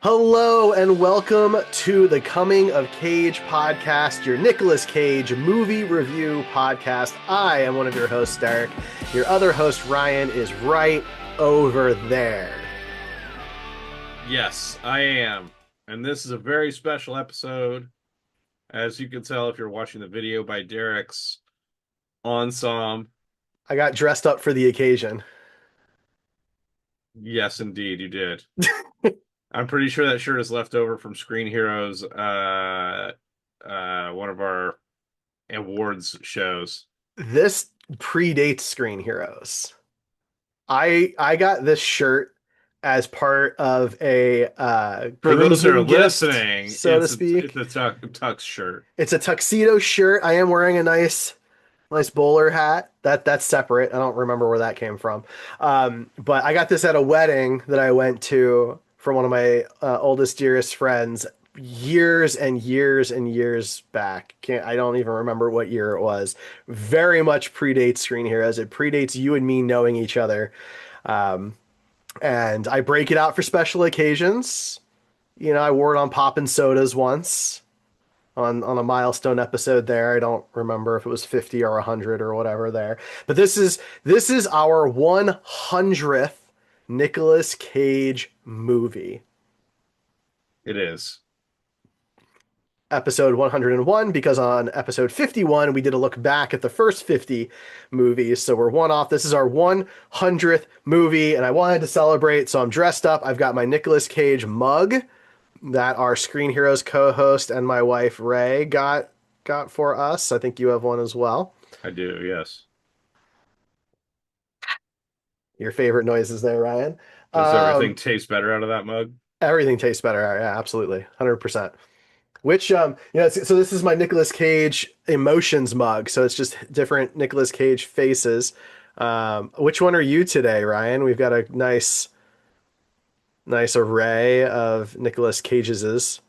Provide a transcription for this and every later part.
Hello and welcome to the Coming of Cage podcast, your Nicolas Cage movie review podcast. I am one of your hosts, Derek. Your other host, Ryan, is right over there. Yes, I am. And this is a very special episode, as you can tell if you're watching the video, by Derreck's ensemble. I got dressed up for the occasion. Yes, indeed, you did. I'm pretty sure that shirt is left over from Screen Heroes, one of our awards shows. This predates Screen Heroes. I got this shirt as part of a For those who are groomsmen gift, listening, so to it's speak. a tux shirt. It's a tuxedo shirt. I am wearing a nice bowler hat. That's separate. I don't remember where that came from. But I got this at a wedding that I went to for one of my oldest, dearest friends years and years and years back. I don't even remember what year it was. Very much predates Screen Heroes. It predates you and me knowing each other. Um, and I break it out for special occasions. You know, I wore it on Poppin' Sodas once on a milestone episode there. I don't remember if it was 50 or 100 or whatever there. But this is our 100th Nicolas Cage movie. It is. Episode 101, because on episode 51 we did a look back at the first 50 movies, so we're one off. This is our 100th movie and I wanted to celebrate, so I'm dressed up. I've got my Nicolas Cage mug that our Screen Heroes co-host and my wife Ray got for us. I think you have one as well. I do, yes. Your favorite noises there, Ryan. Does everything Um, taste better out of that mug? Everything tastes better. Yeah, absolutely, 100%. Which so this is my Nicolas Cage emotions mug. So it's just different Nicolas Cage faces. Which one are you today, Ryan? We've got a nice array of Nicolas Cage's.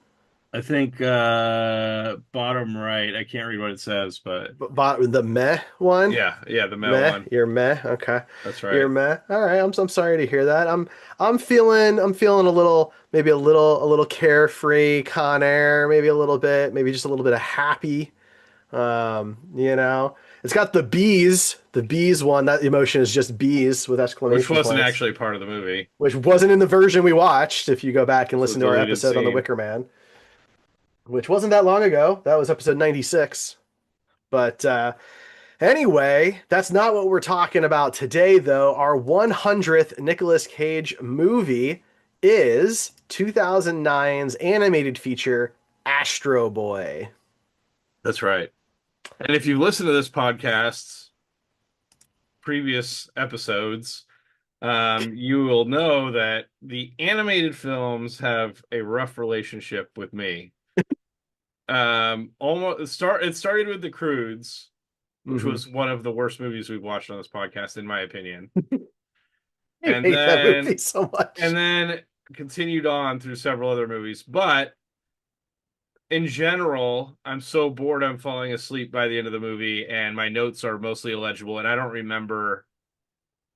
I think bottom right. I can't read what it says, but The meh one. yeah, the male Meh, one. you're meh. Okay, That's you're right. meh. All right, I'm sorry to hear that. I'm feeling a little, maybe a little carefree, Con Air, maybe a little bit, maybe just a little bit of happy. It's got the bees one. That emotion is just bees with Which exclamation wasn't points, actually part of the movie. which wasn't in the version we watched. If you go back and It's a listen to our deleted episode on the scene. Wicker Man, which wasn't that long ago, that was episode 96. But anyway, that's not what we're talking about today, though. Our 100th Nicolas Cage movie is 2009's animated feature, Astro Boy. That's right. And if you've listened to this podcast's previous episodes, you will know that the animated films have a rough relationship with me. It started with The Croods, which Mm-hmm. was one of the worst movies we've watched on this podcast, in my opinion. I And hate that movie then so and much. then continued on through several other movies. But in general, I'm so bored I'm falling asleep by the end of the movie, and my notes are mostly illegible, and I don't remember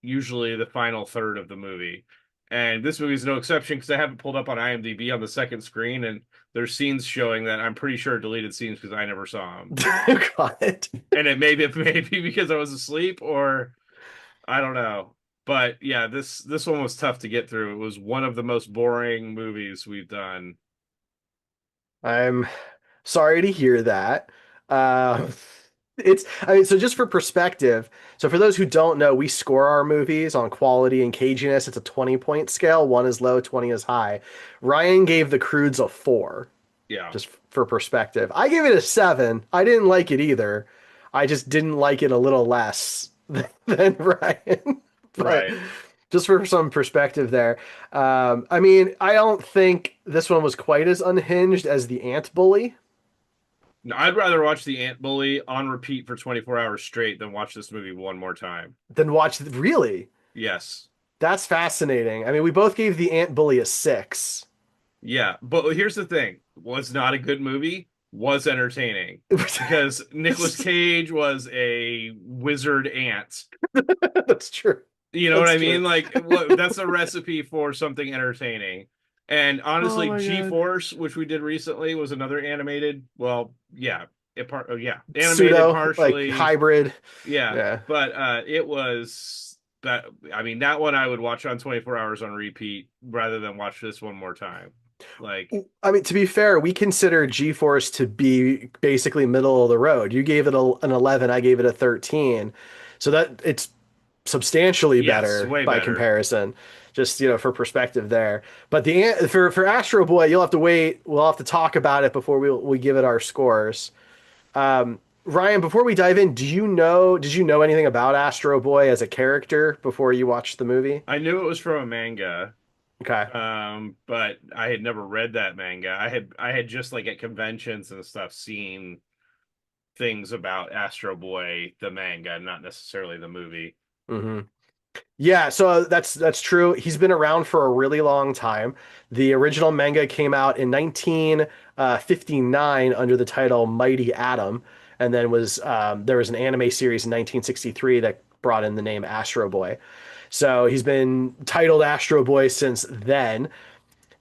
usually the final third of the movie. And this movie is no exception because I have it pulled up on IMDb on the second screen, and there's scenes showing that I'm pretty sure are deleted scenes because I never saw them. God. And it may be because I was asleep, or I don't know. But yeah, this one was tough to get through. It was one of the most boring movies we've done. I'm sorry to hear that. Uh, so just for perspective, so for those who don't know, we score our movies on quality and caginess. It's a 20-point scale. One is low, 20 is high. Ryan gave The Croods a 4, Yeah, just for perspective. I gave it a 7. I didn't like it either. I just didn't like it a little less than Ryan. But right. just for some perspective there. I mean, I don't think this one was quite as unhinged as the Ant Bully. No, I'd rather watch The Ant Bully on repeat for 24 hours straight than watch this movie one more time. Then watch really. Yes. That's fascinating. I mean, we both gave the Ant Bully a 6. Yeah, but here's the thing. Was not a good movie, was entertaining. Because Nicolas Cage was a wizard ant. That's true. You know what That's I true. mean? Like, that's a recipe for something entertaining. And Oh honestly, my god. G-Force, which we did recently, was another animated. Well, yeah, animated Pseudo, like partially. hybrid. Yeah, Yeah. but it was that. I mean, that one I would watch on 24 hours on repeat rather than watch this one more time. Like, I mean, to be fair, we consider G-Force to be basically middle of the road. You gave it an 11, I gave it a 13. So that it's substantially yes, better way by better. comparison. Just, for perspective there. But for Astro Boy, you'll have to wait. We'll have to talk about it before we give it our scores. Ryan, before we dive in, did you know anything about Astro Boy as a character before you watched the movie? I knew it was from a manga, Okay. but I had never read that manga. I had just like at conventions and stuff seen things about Astro Boy, the manga, not necessarily the movie. hmm Yeah, so that's true. He's been around for a really long time. The original manga came out in 1959 under the title Mighty Atom, and then was there was an anime series in 1963 that brought in the name Astro Boy. So he's been titled Astro Boy since then,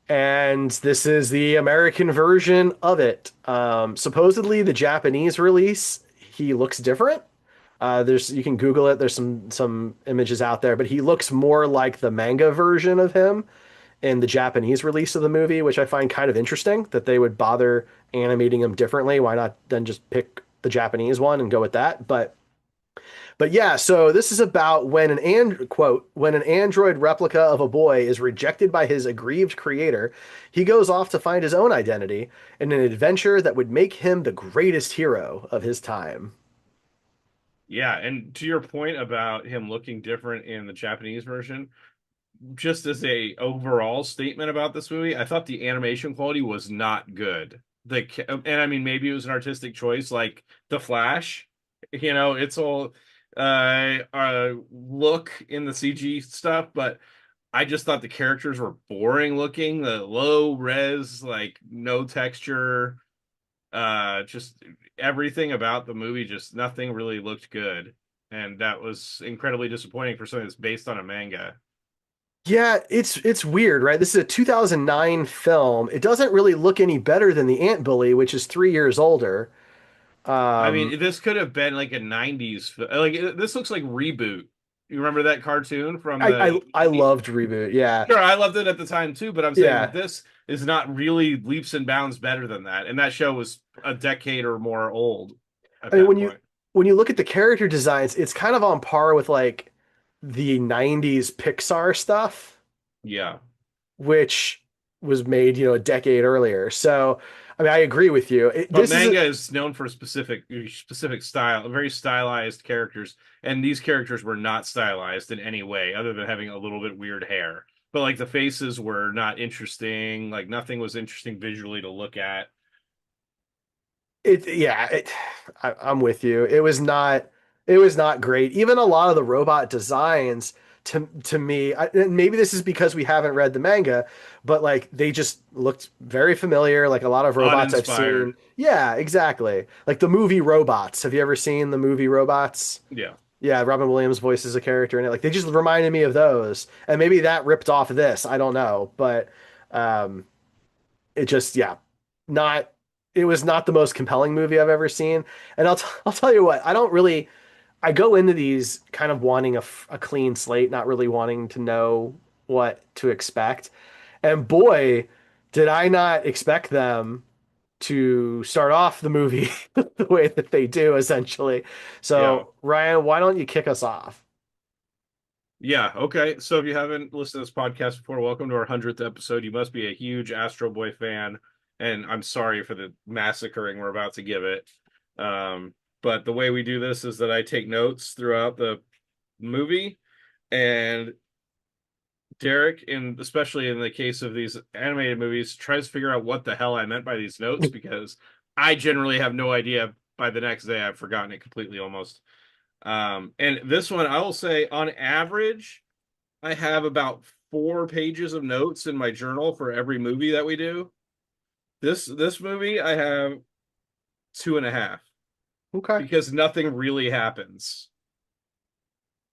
and this is the American version of it. Supposedly, the Japanese release, he looks different. There's you can Google it. There's some images out there, but he looks more like the manga version of him in the Japanese release of the movie, which I find kind of interesting that they would bother animating him differently. Why not then just pick the Japanese one and go with that? But yeah, so this is about when an android replica of a boy is rejected by his aggrieved creator, he goes off to find his own identity in an adventure that would make him the greatest hero of his time. Yeah, and to your point about him looking different in the Japanese version, just as a overall statement about this movie, I thought the animation quality was not good. And I mean, maybe it was an artistic choice, like The Flash. It's all look in the CG stuff, but I just thought the characters were boring looking. The low res, like no texture, just everything about the movie, just nothing really looked good, and that was incredibly disappointing for something that's based on a manga. Yeah, it's weird, right? This is a 2009 film. It doesn't really look any better than The Ant Bully, which is 3 years older. I Um, mean, this could have been like a 90s like this looks like Reboot. You remember that cartoon from I, the I I loved Reboot. Yeah, Sure, I loved it at the time too, but I'm saying yeah. this is not really leaps and bounds better than that. And that show was a decade or more old at I mean, that when you point. when you look at the character designs, it's kind of on par with like the 90s Pixar stuff, Yeah. which was made, a decade earlier. So, I mean, I agree with you. But This is a, manga is known for specific style, very stylized characters, and these characters were not stylized in any way other than having a little bit weird hair. But like the faces were not interesting, like nothing was interesting visually to look at. it yeah, I'm with you. It was not great. Even a lot of the robot designs to me, and maybe this is because we haven't read the manga, but like they just looked very familiar, like a lot of robots I've seen. Uninspired. Yeah, exactly. Like the movie Robots. Have you ever seen the movie Robots? Yeah. Yeah, Robin Williams voices a character in it. Like they just reminded me of those, and maybe that ripped off this. I don't know, but um, it just yeah, not. It was not the most compelling movie I've ever seen, and I'll tell you what. I don't really. I go into these kind of wanting a clean slate, not really wanting to know what to expect, and boy, did I not expect them to start off the movie the way that they do, essentially. Yeah. So, Ryan, why don't you kick us off? Yeah. Okay. So if you haven't listened to this podcast before, welcome to our 100th episode. You must be a huge Astro Boy fan, and I'm sorry for the massacring we're about to give it. But the way we do this is that I take notes throughout the movie, and Derek, in especially in the case of these animated movies, tries to figure out what the hell I meant by these notes because I generally have no idea. By the next day, I've forgotten it completely almost. And this one, I will say, on average, I have about 4 pages of notes in my journal for every movie that we do. This movie, I have 2.5 Okay. because nothing really happens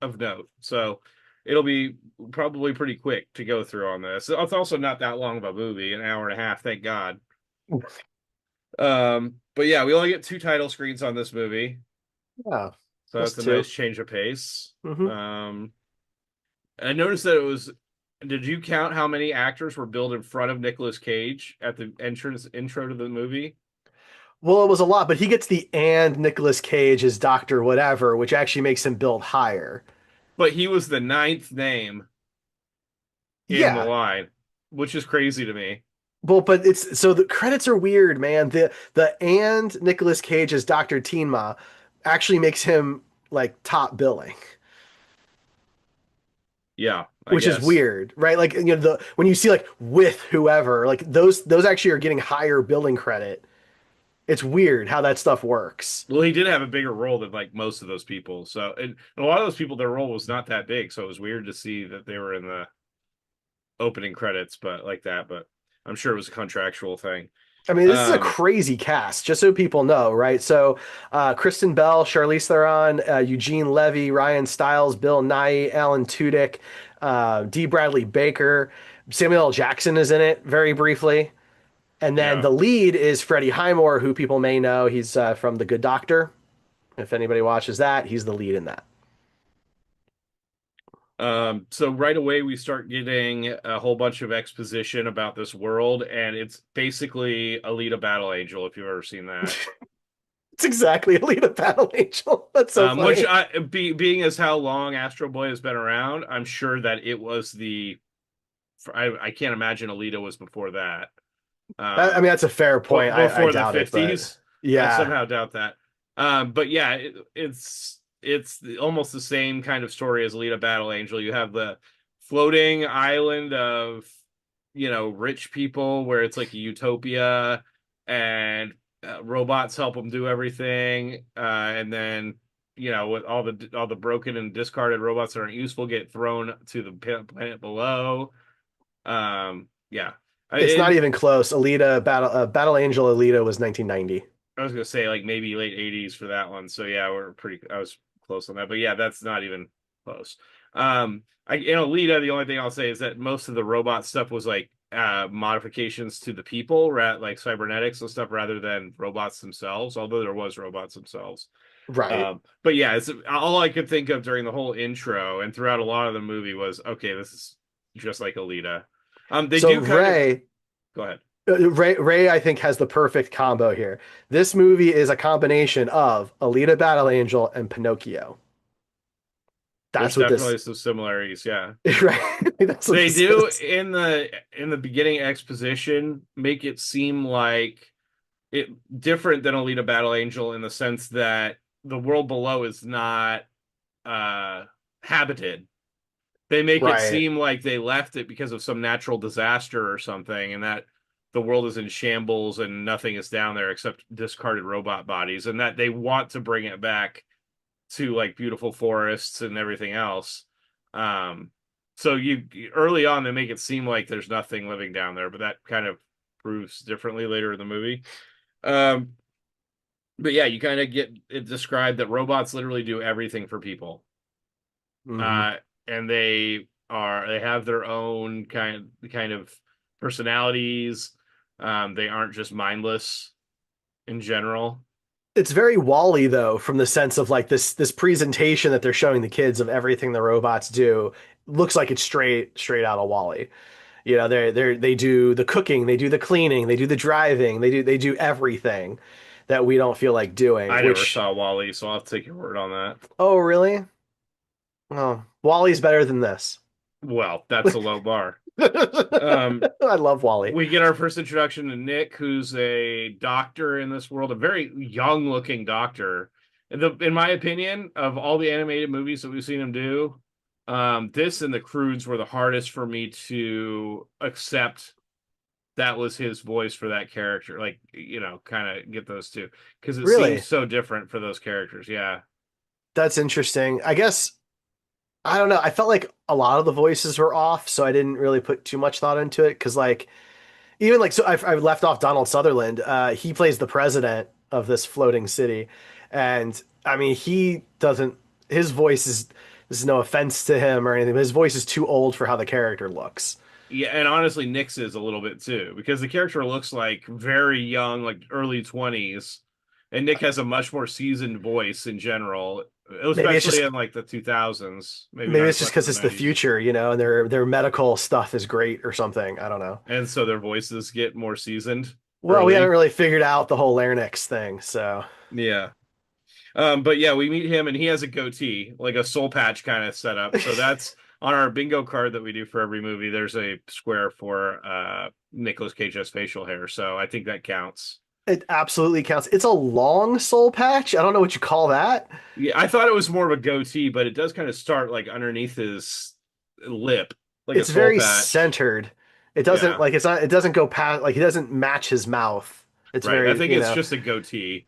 of note. So it'll be probably pretty quick to go through on this. It's also not that long of a movie, an hour and a half, thank God. But yeah, we only get two title screens on this movie, Yeah, so that's that's a nice two. change of pace. Hmm. I noticed that it was. Did you count how many actors were billed in front of Nicolas Cage at the entrance intro to the movie? Well, it was a lot, but he gets the and Nicolas Cage as Doctor Whatever, which actually makes him build higher. But he was the ninth name in the Yeah. line, which is crazy to me. Well, but it's so the credits are weird, man. The and Nicolas Cage as Dr. Tenma actually makes him like top billing, Yeah, I which is guess. weird, right? Like the when you see like with whoever, like those actually are getting higher billing credit. It's weird how that stuff works. Well, he did have a bigger role than like most of those people. So, and a lot of those people, their role was not that big. So it was weird to see that they were in the opening credits, but like that. But I'm sure it was a contractual thing. I mean, this is a Um, crazy cast, just so people know, right? So, Kristen Bell, Charlize Theron, Eugene Levy, Ryan Stiles, Bill Nighy, Alan Tudyk, Dee Bradley Baker, Samuel L. Jackson is in it very briefly, and then yeah. the lead is Freddie Highmore, who people may know. He's from The Good Doctor. If anybody watches that, he's the lead in that. So right away we start getting a whole bunch of exposition about this world, and it's basically Alita Battle Angel, if you've ever seen that. It's exactly Alita Battle Angel. That's so Which funny. being as how long Astro Boy has been around, I'm sure that it was the. I can't imagine Alita was before that. I Um, mean, that's a fair point. I before the doubt it, but 50s. I yeah, somehow doubt that. But yeah, it's almost the same kind of story as Alita Battle Angel. You have the floating island of rich people where it's like a utopia, and robots help them do everything, and then with all the broken and discarded robots that aren't useful get thrown to the planet below. Yeah. it's not And even close. Battle Angel Alita was 1990. I was gonna say like maybe late 80s for that one. So yeah, I was close on that. But yeah, that's not even close. In Alita, the only thing I'll say is that most of the robot stuff was like modifications to the people, like cybernetics and stuff, rather than robots themselves, although there was robots themselves. Right. But yeah, it's all I could think of during the whole intro and throughout a lot of the movie was, okay, this is just like Alita. They So do kind of Ray, go ahead. Ray, I think has the perfect combo here. This movie is a combination of Alita Battle Angel and Pinocchio. There's That's what this, definitely some similarities, yeah. right? That's what They this do is. in the beginning exposition make it seem like it different than Alita Battle Angel in the sense that the world below is not uh habited. They make it Right. seem like they left it because of some natural disaster or something, and that the world is in shambles and nothing is down there except discarded robot bodies, and that they want to bring it back to like beautiful forests and everything else. Um, so you early on they make it seem like there's nothing living down there, but that kind of proves differently later in the movie. Um, but yeah, you kind of get it described that robots literally do everything for people. Hmm. Uh, and they have their own kind of personalities. They aren't just mindless in general. It's very Wall-E though, from the sense of like this presentation that they're showing the kids of everything the robots do looks like it's straight out of Wall-E. You know, they do the cooking, they do the cleaning, they do the driving, they do everything that we don't feel like doing, I never which saw Wally, so I'll have to take your word on that. oh really? Oh, Wally's better than this. Well, that's a low bar. Um, I love Wally. we get our first introduction to Nick, who's a doctor in this world, a very young looking doctor. In my opinion, of all the animated movies that we've seen him do, this and the Croods were the hardest for me to accept that was his voice for that character. Like, kind of get those two because it seems Really? so different for those characters. Yeah. That's interesting. I guess I don't know. I felt like a lot of the voices were off, so I didn't really put too much thought into it because like even like so I've left off Donald Sutherland. He plays the president of this floating city, and I mean he doesn't. His voice is This is no offense to him or anything, but his voice is too old for how the character looks. Yeah, and honestly, Nick's is a little bit too, because the character looks like very young, like early 20s, and Nick has a much more seasoned voice in general, Maybe it's especially just in like the 2000s, maybe maybe not it's as just much in because the it's the 90s. future, and their medical stuff is great or something. I don't know. And so their voices get more seasoned Well, we haven't early. really figured out the whole larynx thing, so Yeah. But yeah, we meet him and he has a goatee, like a soul patch kind of setup. So that's on our bingo card that we do for every movie. There's a square for Nicolas Cage's facial hair. So I think that counts. it absolutely counts. It's a long soul patch. I don't know what you call that. Yeah, I thought it was more of a goatee, but it does kind of start like underneath his lip, like a It's soul very patch. centered. It doesn't Yeah, like it's not it doesn't go past like he doesn't match his mouth. It's right. I very, think it's just a goatee.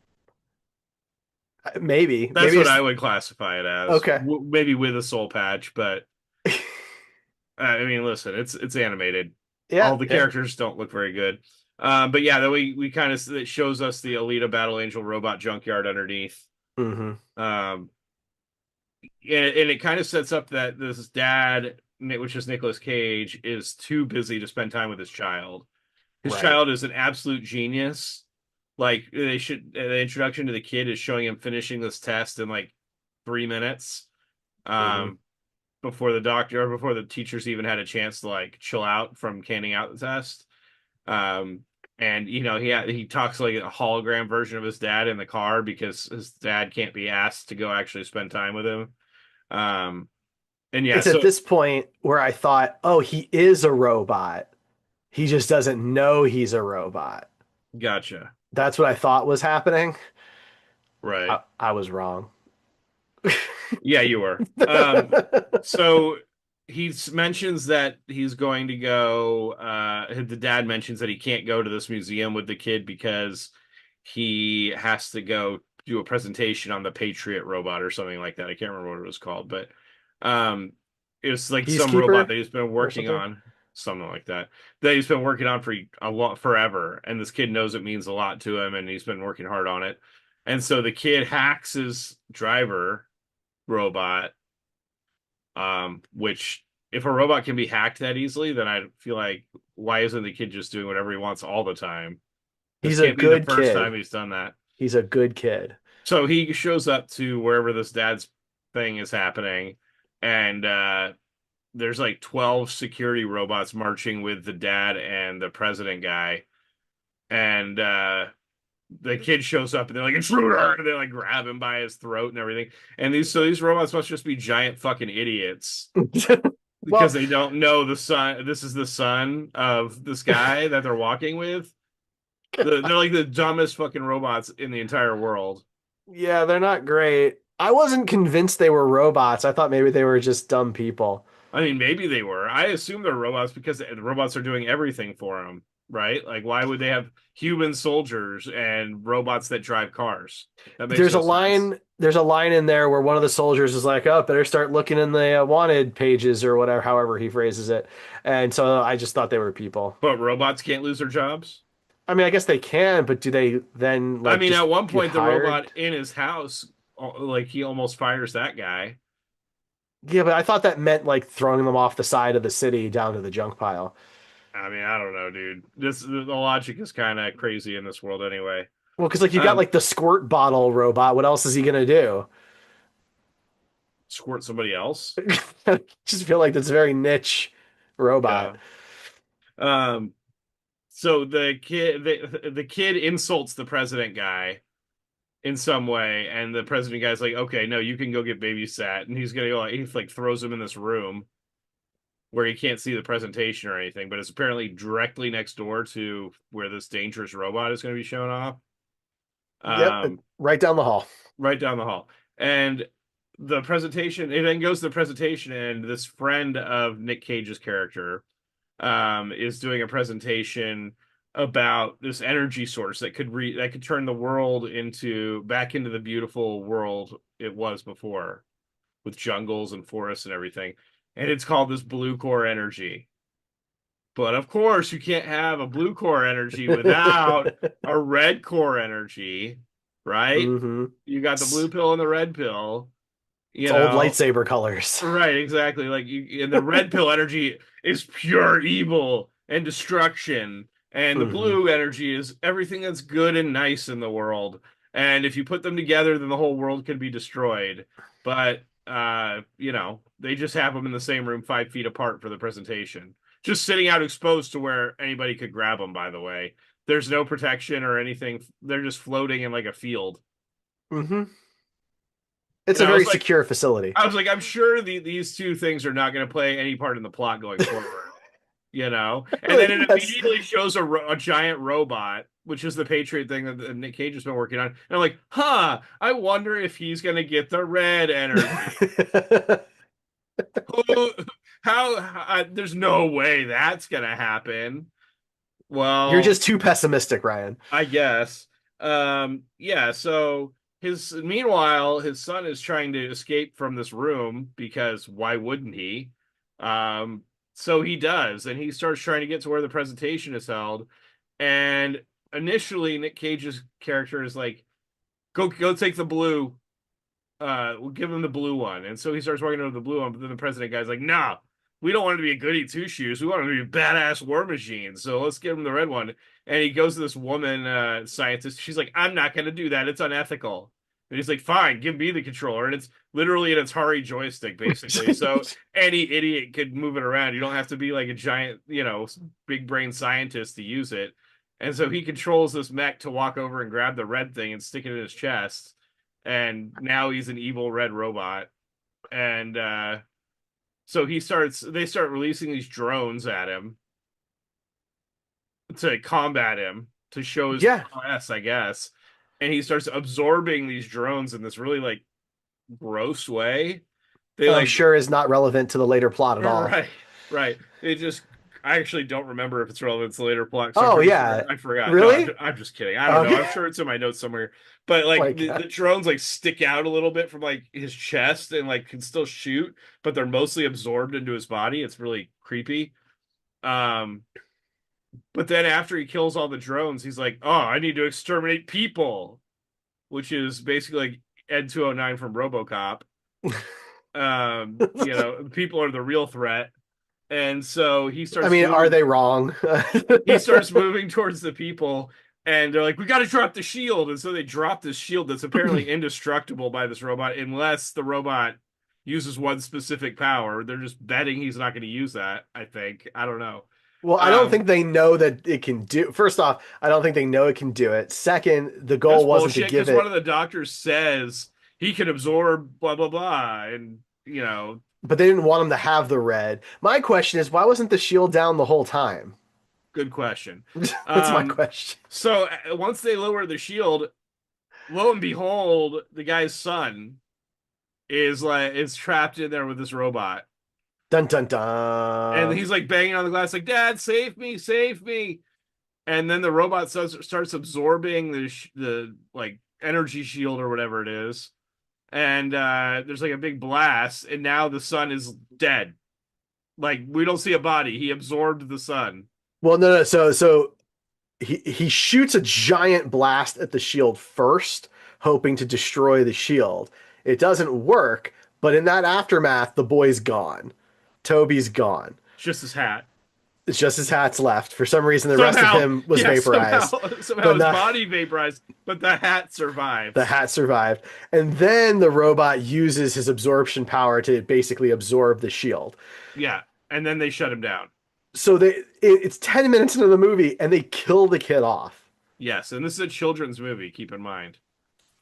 That's maybe what it's I would classify it as. okay. Maybe with a soul patch, but I mean, listen, it's animated. Yeah, All the yeah. characters don't look very good. But yeah, then we kind of it shows us the Alita Battle Angel robot junkyard underneath. Hmm. Um, and it kind of sets up that this dad, which is Nicolas Cage, is too busy to spend time with his child. His Right. child is an absolute genius. Like the introduction to the kid is showing him finishing this test in like 3 minutes. Hmm. Um, before the doctor or before the teachers even had a chance to like chill out from canning out the test. Um, and he talks like a hologram version of his dad in the car because his dad can't be asked to go actually spend time with him. Um, and yeah, It's at so this point where I thought, oh, he is a robot. He just doesn't know he's a robot. gotcha. That's what I thought was happening. Right. I was wrong. Yeah, you were. So mentions that he's going to go. The dad mentions that he can't go to this museum with the kid because he has to go do a presentation on the Patriot robot or something like that. I can't remember what it was called, but um, it was like some robot Peacekeeper that he's been or working something. on, something like that, that he's been working on for a lot forever, and this kid knows it means a lot to him, and he's been working hard on it. And so the kid hacks his driver robot, which if a robot can be hacked that easily, then I feel like why isn't the kid just doing whatever he wants all the time? This He's a can't be the good first time kid. he's done that. He's a good kid. So he shows up to wherever this dad's thing is happening, and there's like 12 security robots marching with the dad and the president guy. And the kid shows up and they're like, intruder! And they like grab him by his throat and everything. And these robots must just be giant fucking idiots because Well, they don't know the son. This is the son of this guy that they're walking with. They're like the dumbest fucking robots in the entire world. yeah, they're not great. I wasn't convinced they were robots. I thought maybe they were just dumb people. I mean, maybe they were. I assume they're robots because the robots are doing everything for them, right? Like, why would they have human soldiers and robots that drive cars? That makes no sense. There's a line in there where one of the soldiers is like, "Oh, better start looking in the wanted pages or whatever, however he phrases it." And so I just thought they were people. But robots can't lose their jobs. I mean, I guess they can, but do they then I like mean, just at one get point, the robot hired? in his house, like, he almost fires that guy. Yeah, but I thought that meant like throwing them off the side of the city down to the junk pile. I mean, I don't know, dude. The logic is kind of crazy in this world anyway. Well, because like you got Um, like the squirt bottle robot. What else is he gonna do? Squirt somebody else. Just feel like that's a very niche robot. Yeah. Um, so the kid insults the president guy in some way, and the president guy's like, okay, no, you can go get babysat, and he's gonna go like he like throws him in this room where he can't see the presentation or anything, but it's apparently directly next door to where this dangerous robot is going to be shown off. Yep, Um, right down the hall. right down the hall. And the presentation, it then goes to the presentation, and this friend of Nick Cage's character is doing a presentation about this energy source that could turn the world back into the beautiful world it was before, with jungles and forests and everything. And it's called this blue core energy. But of course, you can't have a blue core energy without a red core energy, right? Hmm. You got the blue pill and the red pill. It's you old know? lightsaber colors. Right, exactly. Like and the red pill energy is pure evil and destruction, and the Hmm. blue energy is everything that's good and nice in the world. And if you put them together, then the whole world can be destroyed. But they just have them in the same room 5 feet apart for the presentation. Just sitting out exposed to where anybody could grab them, by the way. There's no protection or anything. They're just floating in like a field. Hmm. It's And a very secure facility. I'm sure these two things are not going to play any part in the plot going forward, And then it That's immediately shows a giant robot, which is the Patriot thing that Nick Cage has been working on. And I'm like, huh, I wonder if he's going to get the red energy. Who, there's no way that's going to happen. You're Well, just too pessimistic, Ryan. I guess. Yeah, so meanwhile, his son is trying to escape from this room because why wouldn't he? Um, so he does, and he starts trying to get to where the presentation is held. And initially, Nick Cage's character is like, go take the blue. We'll give him the blue one. And so he starts walking over the blue one, but then the president guy's like, nah, we don't want him to be a goody two shoes. We want him to be a badass war machine. So let's give him the red one. And he goes to this woman scientist. She's like, I'm not going to do that. It's unethical. And he's like, fine, give me the controller. And it's literally an Atari joystick, basically. So any idiot could move it around. You don't have to be like a giant, big brain scientist to use it. And so he controls this mech to walk over and grab the red thing and stick it in his chest. And now he's an evil red robot. And so they start releasing these drones at him to combat him, to show his Yeah, prowess, I guess. And he starts absorbing these drones in this really like gross way. They I'm like sure is not relevant to the later plot at all. right, right. It just I actually don't remember if it's relevant to the later plot, so I'm Oh pretty sure yeah, I forgot. No, really? I'm just kidding. I don't know. Okay. I'm sure it's in my notes somewhere. But like My the God. drones like stick out a little bit from like his chest and like can still shoot, but they're mostly absorbed into his body. It's really creepy. Um, but then after he kills all the drones, he's like, "Oh, I need to exterminate people," which is basically like Ed 209 from RoboCop. People are the real threat. And so I mean, are they wrong? he starts moving towards the people, and they're like, we got to drop the shield. And so they drop this shield that's apparently indestructible by this robot unless the robot uses one specific power. They're just betting he's not going to use that, I think. I don't know. Well, I don't um think they know that it can do. First off, I don't think they know it can do it. Second, the that's goal wasn't to bullshit give because one it, of the doctors says he can absorb blah blah blah, and but they didn't want him to have the red. My question is, why wasn't the shield down the whole time? good question. That's my um question. so once they lower the shield, lo and behold, the guy's son is trapped in there with this robot. Dun dun And dun. he's like banging on the glass, like, Dad, save me, save me. And then the robot starts absorbing the like energy shield or whatever it is. And there's like a big blast, and now the sun is dead. Like, we don't see a body. He absorbed the sun. Well, no. So he shoots a giant blast at the shield first, hoping to destroy the shield. It doesn't work, but in that aftermath, the boy's gone. Toby's gone. It's just his hat. It's just his hat's left. For some reason, the rest of Somehow, him was yeah, vaporized, somehow but his not body vaporized, but the hat the survives. hat survived. And then the robot uses his absorption power to basically absorb the shield. Yeah. And then they shut him down. So it's 10 minutes into the movie and they kill the kid off. Yes, and this is a children's movie, keep in mind.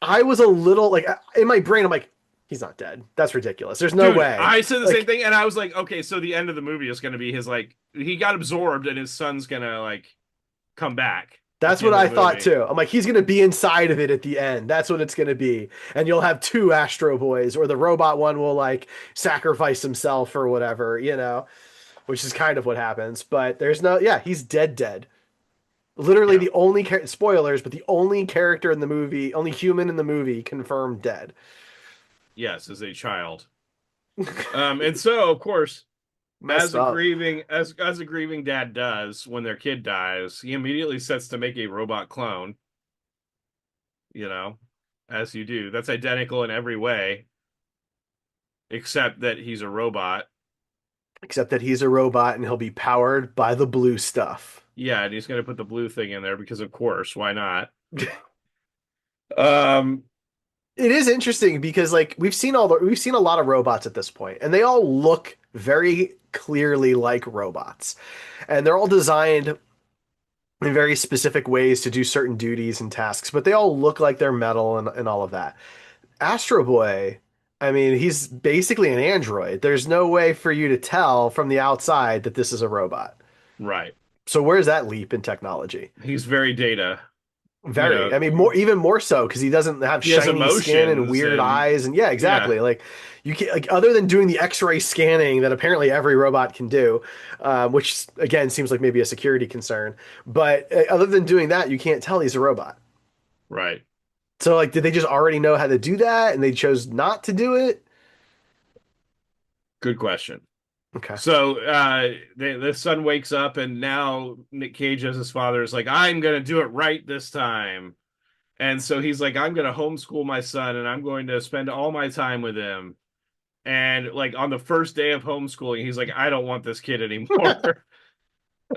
I was a little like in my brain, I'm like, he's not dead. That's ridiculous. There's no Dude, way. I said the same Like thing, and I was like, okay, so the end of the movie is going to be his like he got absorbed, and his son's gonna like come back at that's the what end of I the thought movie. too. I'm like, he's gonna be inside of it at the end. That's what it's gonna be. And you'll have two Astro Boys, or the robot one will like sacrifice himself or whatever, which is kind of what happens. But there's no, yeah, he's dead. Literally Yeah, the only spoilers, but the only character in the movie, only human in the movie confirmed dead. yes, as a child. And so of course, Messed up. as a grieving dad does when their kid dies, he immediately sets to make a robot clone. You know, as you do. That's identical in every way. except that he's a robot. except that he's a robot and he'll be powered by the blue stuff. Yeah, and he's going to put the blue thing in there because, of course, why not? Um, It is interesting because like we've seen a lot of robots at this point, and they all look very clearly like robots, and they're all designed in very specific ways to do certain duties and tasks, but they all look like they're metal and all of that. Astro Boy, I mean, he's basically an android. There's no way for you to tell from the outside that this is a robot. right. So where's that leap in technology? He's very Data. You Very. know, I mean, more even more so because he doesn't have he has shiny skin and emotions weird and eyes, and yeah, yeah, exactly. Like you can like other than doing the X-ray scanning that apparently every robot can do, which again seems like maybe a security concern. But other than doing that, you can't tell he's a robot. right. So like, did they just already know how to do that and they chose not to do it? Good question. Okay. So the son wakes up, and now Nick Cage as his father is like, I'm gonna do it right this time. And so he's like, I'm gonna homeschool my son, and I'm going to spend all my time with him. And like on the first day of homeschooling, he's like, I don't want this kid anymore.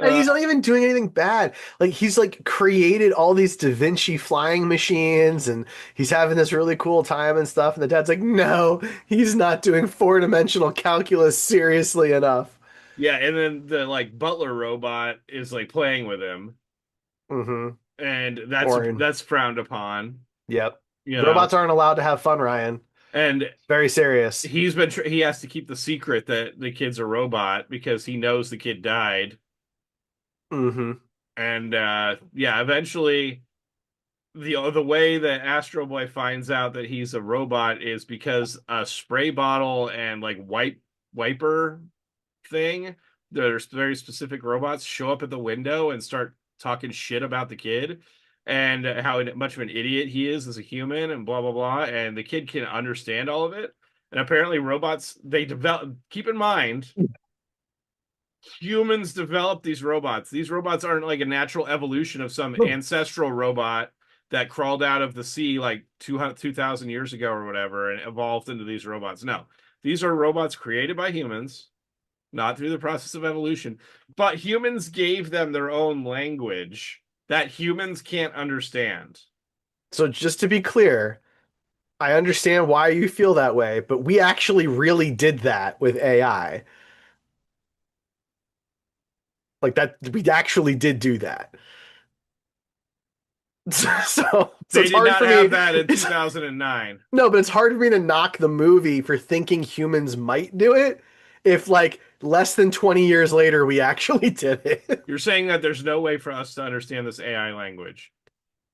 And uh, he's not even doing anything bad. Like he's like created all these Da Vinci flying machines and he's having this really cool time and stuff. And the dad's like, no, he's not doing four-dimensional calculus seriously enough. yeah, and then the like butler robot is like playing with him, Mm-hmm. and Boring. that's frowned upon, Yep. you know. Robots aren't allowed to have fun, Ryan. And Very serious. he has to keep the secret that the kid's a robot because he knows the kid died. Mm-hmm. And yeah, eventually the way that Astro Boy finds out that he's a robot is because a spray bottle and like wiper thing, there's very specific robots show up at the window and start talking shit about the kid and how much of an idiot he is as a human and blah blah blah, and the kid can understand all of it. And apparently robots, they develop, keep in mind, humans develop these robots. These robots aren't like a natural evolution of some ancestral robot that crawled out of the sea like 2,000 years ago or whatever and evolved into these robots. No, these are robots created by humans, not through the process of evolution, but humans gave them their own language that humans can't understand. So just to be clear, I understand why you feel that way, but we actually really did that with AI. Like that, we actually did do that. So They it's did hard not for me. have that in It's 2009. no, but it's hard for me to knock the movie for thinking humans might do it if like less than 20 years later we actually did it. You're saying that there's no way for us to understand this AI language.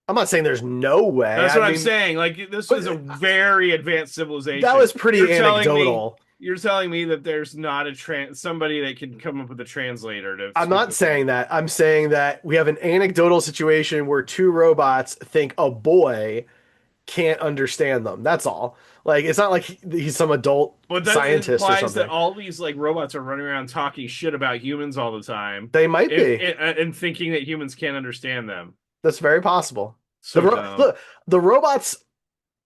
I'm not saying there's no way. That's I what I'm mean, saying. Like this but is a very advanced that civilization. was pretty anecdotal. You're telling me that there's not a somebody that can come up with a translator to I'm speak not this saying language. that. I'm saying that we have an anecdotal situation where two robots think a boy can't understand them. That's all. Like it's not like he's some adult But that scientist or implies that something. all these like robots are running around talking shit about humans all the time, They might be. and thinking that humans can't understand them. That's very possible. So dumb. Look, the robots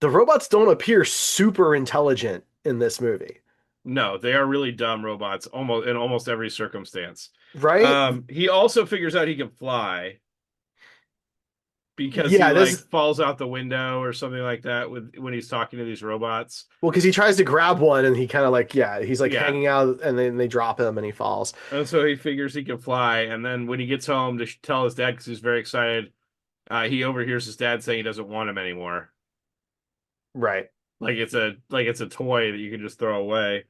the robots don't appear super intelligent in this movie, No, they are really dumb robots, almost in almost every circumstance. right? He also figures out he can fly because he Yeah, like this falls out the window or something like that with when he's talking to these robots. well because he tries to grab one and he kind of like yeah, he's like Yeah. hanging out and then they drop him and he falls. And so he figures he can fly. And then when he gets home to tell his dad, because he's very excited, he overhears his dad saying he doesn't want him anymore. Right. Like it's a toy that you can just throw away.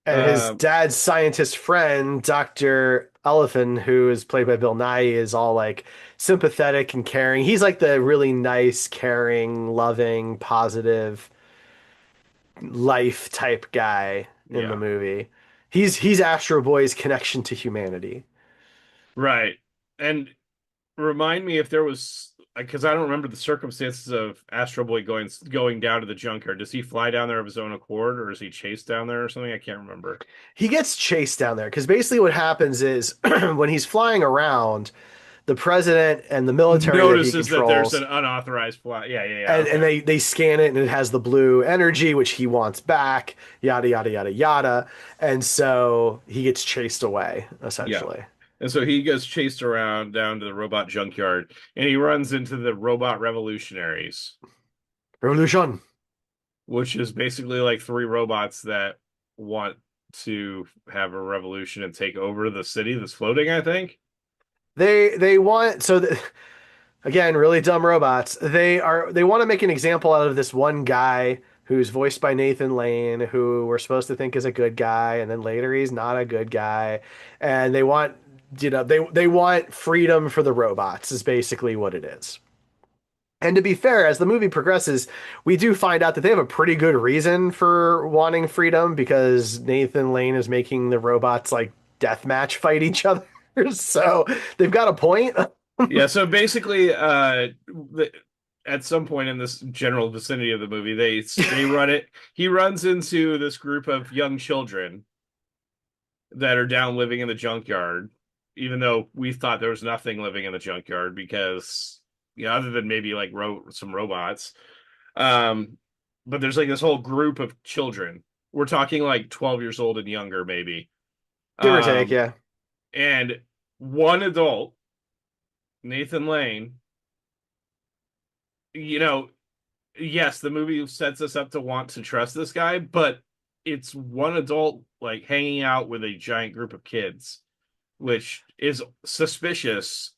And his Um, dad's scientist friend, Dr. Elephant, who is played by Bill Nighy, is all like sympathetic and caring. He's like the really nice, caring, loving, positive life type guy in the yeah, movie. He's Astro Boy's connection to humanity. right. And remind me if there was because I don't remember the circumstances of Astro Boy going down to the junkyard. Does he fly down there of his own accord, or is he chased down there or something? I can't remember. He gets chased down there because basically what happens is when he's flying around, the president and the military that he Notices that there's an controls, unauthorized flight. Yeah, yeah, yeah. and Okay. they scan it and it has the blue energy which he wants back, yada yada yada yada, and so he gets chased away Yeah. essentially. And so he gets chased around down to the robot junkyard and he runs into the robot revolutionaries, Revolution. which is basically like three robots that want to have a revolution and take over the city that's floating, I think. They want again, really dumb robots. They want to make an example out of this one guy who's voiced by Nathan Lane, who we're supposed to think is a good guy, and then later he's not a good guy. And they want, they want freedom for the robots is basically what it is. And to be fair, as the movie progresses, we do find out that they have a pretty good reason for wanting freedom because Nathan Lane is making the robots like deathmatch fight each other. So they've got a point. Yeah, so basically, at some point in this general vicinity of the movie, they run it. He runs into this group of young children that are down living in the junkyard, even though we thought there was nothing living in the junkyard because, yeah, other than maybe like some robots. Um, but there's like this whole group of children. We're talking like 12 years old and younger, maybe. Give or take, Um, yeah. and one adult, Nathan Lane, you know, yes, the movie sets us up to want to trust this guy, but it's one adult like hanging out with a giant group of kids, which is suspicious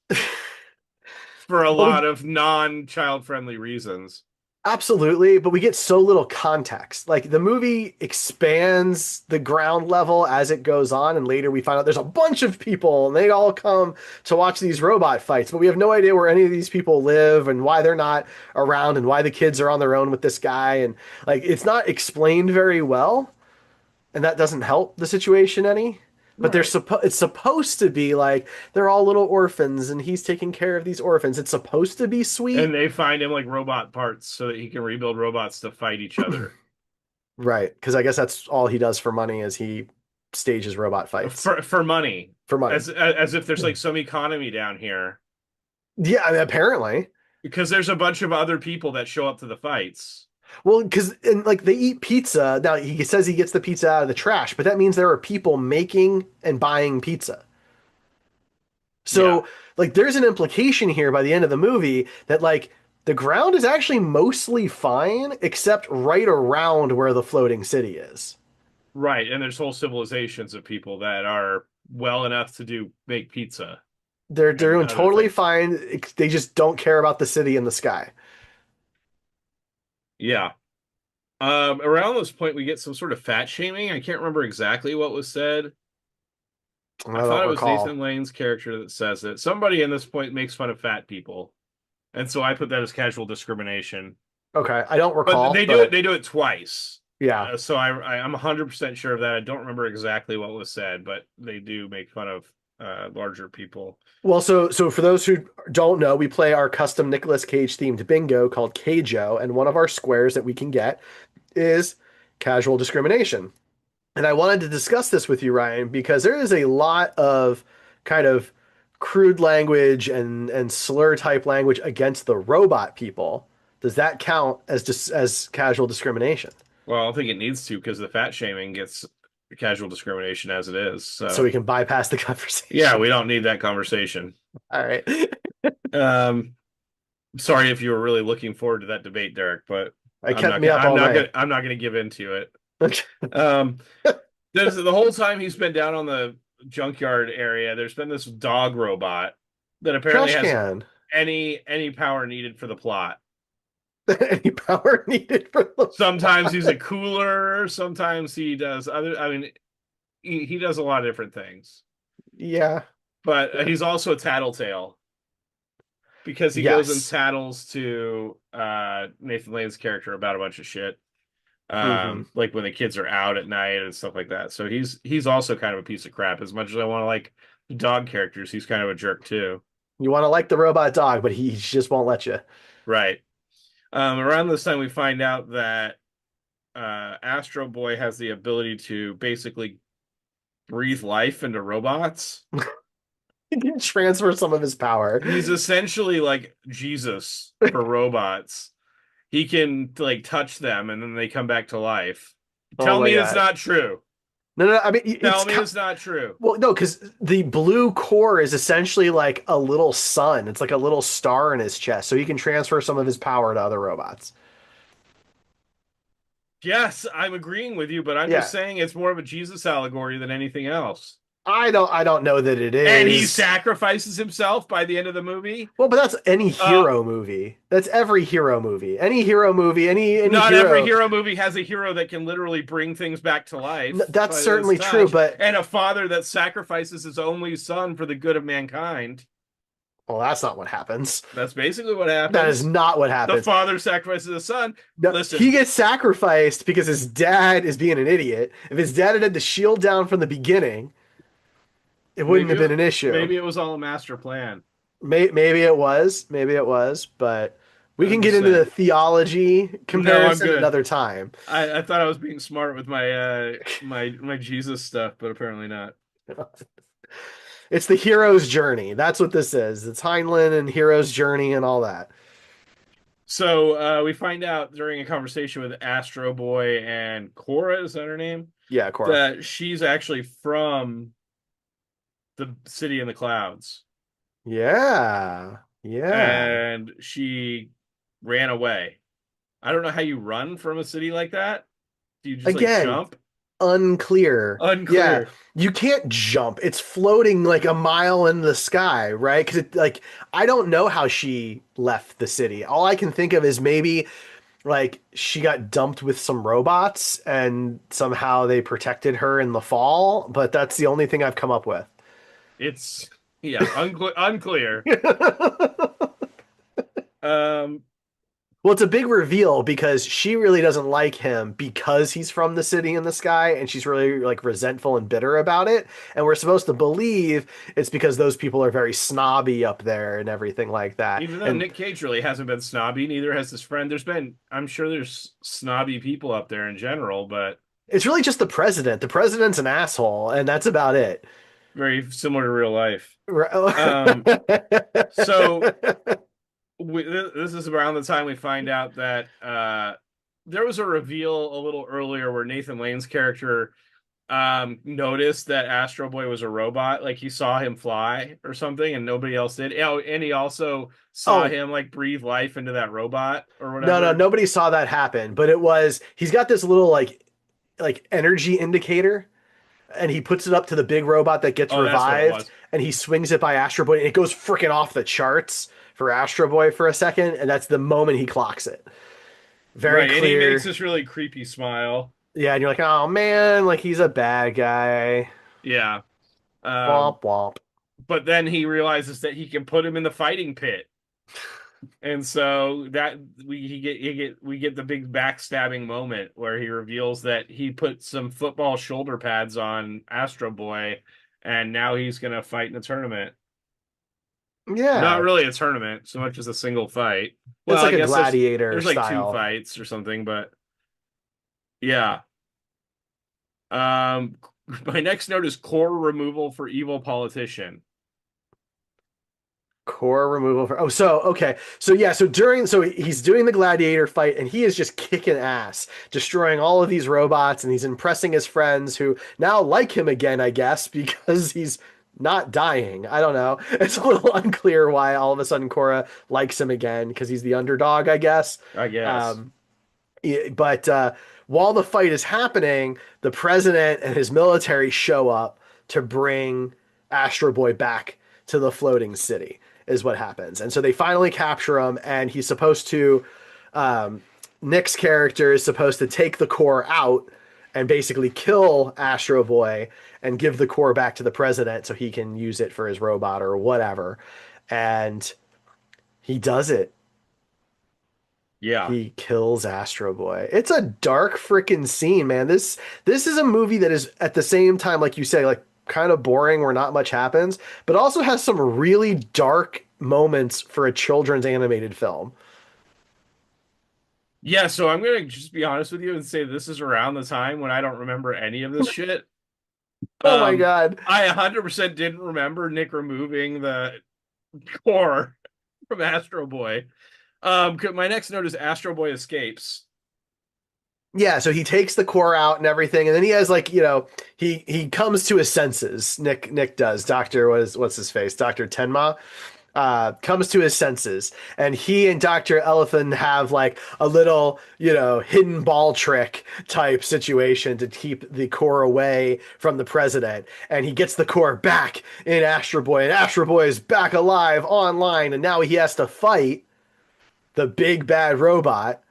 for a Well, lot of non-child friendly reasons. absolutely, but we get so little context. Like the movie expands the ground level as it goes on, and later we find out there's a bunch of people and they all come to watch these robot fights, but we have no idea where any of these people live and why they're not around and why the kids are on their own with this guy. And like it's not explained very well, and that doesn't help the situation any. But Right. it's supposed to be like they're all little orphans and he's taking care of these orphans. It's supposed to be And sweet. they find him like robot parts so that he can rebuild robots to fight each other Right, because I guess that's all he does for money is he stages robot fights for money, for money. as if there's like some economy down here Yeah, I mean, apparently. because there's a bunch of other people that show up to the fights. Well, because and like they eat pizza. Now he says he gets the pizza out of the trash, but that means there are people making and buying pizza. Yeah. So like there's an implication here by the end of the movie that like the ground is actually mostly fine except right around where the floating city is. Right, and there's whole civilizations of people that are well enough to do make pizza They're and doing other totally things. fine. They just don't care about the city and the sky. Yeah. Around this point, we get some sort of fat shaming. I can't remember exactly what was said. I I don't thought it was Nathan recall. Lane's character that says it. Somebody in this point makes fun of fat people, and so I put that as casual discrimination. Okay, I don't But recall, they do it. but They do it twice. yeah. So I'm 100% sure of that. I don't remember exactly what was said, but they do make fun of larger people. Well, so for those who don't know, we play our custom Nicolas Cage themed bingo called Cajo, and one of our squares that we can get is casual discrimination. And I wanted to discuss this with you, Ryan, because there is a lot of kind of crude language and slur type language against the robot people. Does that count as just as casual discrimination? Well, I don't think it needs to because the fat shaming gets casual discrimination as it is. So So we can bypass the yeah, conversation. we don't need that conversation. All right. Um, sorry if you were really looking forward to that debate, Derek, but I kept me up all night. I'm not gonna give into it. Okay. Um, there's the whole time he's been down on the junkyard area, there's been this dog robot that apparently Trash has can. any power needed for the plot. Any power needed for the Sometimes he's a plot. cooler, sometimes he does other I mean he does a lot of different things. Yeah. But he's also a tattletale because he goes and Yes. tattles to Nathan Lane's character about a bunch of shit. Hmm. Like when the kids are out at night and stuff like that. So he's also kind of a piece of crap. As much as I want to like the dog characters, he's kind of a jerk too. You want to like the robot dog, but he just won't let you. Right. Around this time we find out that Astro Boy has the ability to basically breathe life into robots. He can transfer some of his power. He's essentially like Jesus for robots. He can like touch them and then they come back to life. Oh Tell my me it's god. not true. No, no, I mean Tell me it's not true. well, no, because the blue core is essentially like a little sun. It's like a little star in his chest, so he can transfer some of his power to other robots. Yes, I'm agreeing with you, but I'm just Yeah, saying it's more of a Jesus allegory than anything else. I don't know that it And he is. sacrifices himself by the end of the movie. Well, but that's any Uh, hero movie. That's every hero movie. Any hero movie, any Not every hero. hero movie has a hero that can literally bring things back to life That's by his certainly true, touch, but and a father that sacrifices his only son for the good of mankind. well, that's not what happens. That's basically what That is happens. not what The happens. father sacrifices his son. No, he Listen, gets sacrificed because his dad is being an idiot. If his dad had had the shield down from the beginning, it wouldn't maybe have been an issue. maybe it was all a master plan. Maybe it was, but we I'm can get just into the saying. theology No, I'm comparison good. another time. I thought I was being smart with my my Jesus stuff, but apparently not. It's the hero's journey. That's what this is. It's Heinlein and hero's journey and all that. So we find out during a conversation with Astro Boy and Cora, is that her name? Yeah, Cora. That she's actually from the city in the clouds. Yeah. Yeah. And she ran away. I don't know how you run from a city like that. Do you just like Again, jump? unclear. Yeah, Unclear. you can't jump. It's floating like a mile in the sky, right? Because it like I don't know how she left the city. All I can think of is maybe like she got dumped with some robots and somehow they protected her in the fall, but that's the only thing I've come up with. It's yeah, unclear. Um, Well, it's a big reveal because she really doesn't like him because he's from the city in the sky and she's really like resentful and bitter about it. And we're supposed to believe it's because those people are very snobby up there and everything like that. even though And Nick Cage really hasn't been snobby, neither has his friend. I'm sure there's snobby people up there in general, but it's really just the president. The president's an asshole, and that's about it. very similar to real life. Right. Um, so this is around the time we find out that there was a reveal a little earlier where Nathan Lane's character noticed that Astro Boy was a robot, like he saw him fly or something, and nobody else did. Oh, and he also saw Oh, him like breathe life into that robot or no, no, whatever. nobody saw that happen, but it was he's got this little like energy indicator and he puts it up to the big robot that gets Oh, that's what it revived was. and he swings it by Astro Boy and it goes freaking off the charts for Astro Boy for a second and that's the moment he clocks it. Very Right, and he makes clear. this really creepy smile. Yeah, and you're like, "Oh man, like he's a bad guy." Yeah. Um, Womp womp. but then he realizes that he can put him in the fighting pit. And so that we get the big backstabbing moment where he reveals that he put some football shoulder pads on Astro Boy, and now he's gonna fight in a tournament. Not Yeah. really a tournament so much as a single fight. It's Well, I like a guess gladiator there's like two style. fights or something, but yeah. Um, my next note is core removal for evil politician. Core removal for so okay. So yeah, so he's doing the gladiator fight and he is just kicking ass, destroying all of these robots and he's impressing his friends who now like him again, I guess, because he's not dying. I don't know. It's a little unclear why all of a sudden Cora likes him again because he's the underdog, I guess. I guess. Um, but while the fight is happening, the president and his military show up to bring Astro Boy back to the floating city, is what happens. And so they finally capture him, and he's supposed to. Um, Nick's character is supposed to take the core out and basically kill Astro Boy and give the core back to the president so he can use it for his robot or whatever. And he does it. Yeah. He kills Astro Boy. It's a dark freaking scene, man. This is a movie that is at the same time, like you say, like kind of boring where not much happens, but also has some really dark moments for a children's animated film. Yeah, so I'm gonna just be honest with you and say this is around the time when I don't remember any of this shit. Oh my God. I 100% didn't remember Nick removing the core from Astro Boy. My next note is Astro Boy escapes. Yeah, so he takes the core out and everything, and then he has like, he comes to his senses. Nick does. Doctor what's his face? Dr. Tenma comes to his senses, and he and Dr. Elephant have like a little, hidden ball trick type situation to keep the core away from the president. And he gets the core back in Astro Boy, and Astro Boy is back alive online, and now he has to fight the big bad robot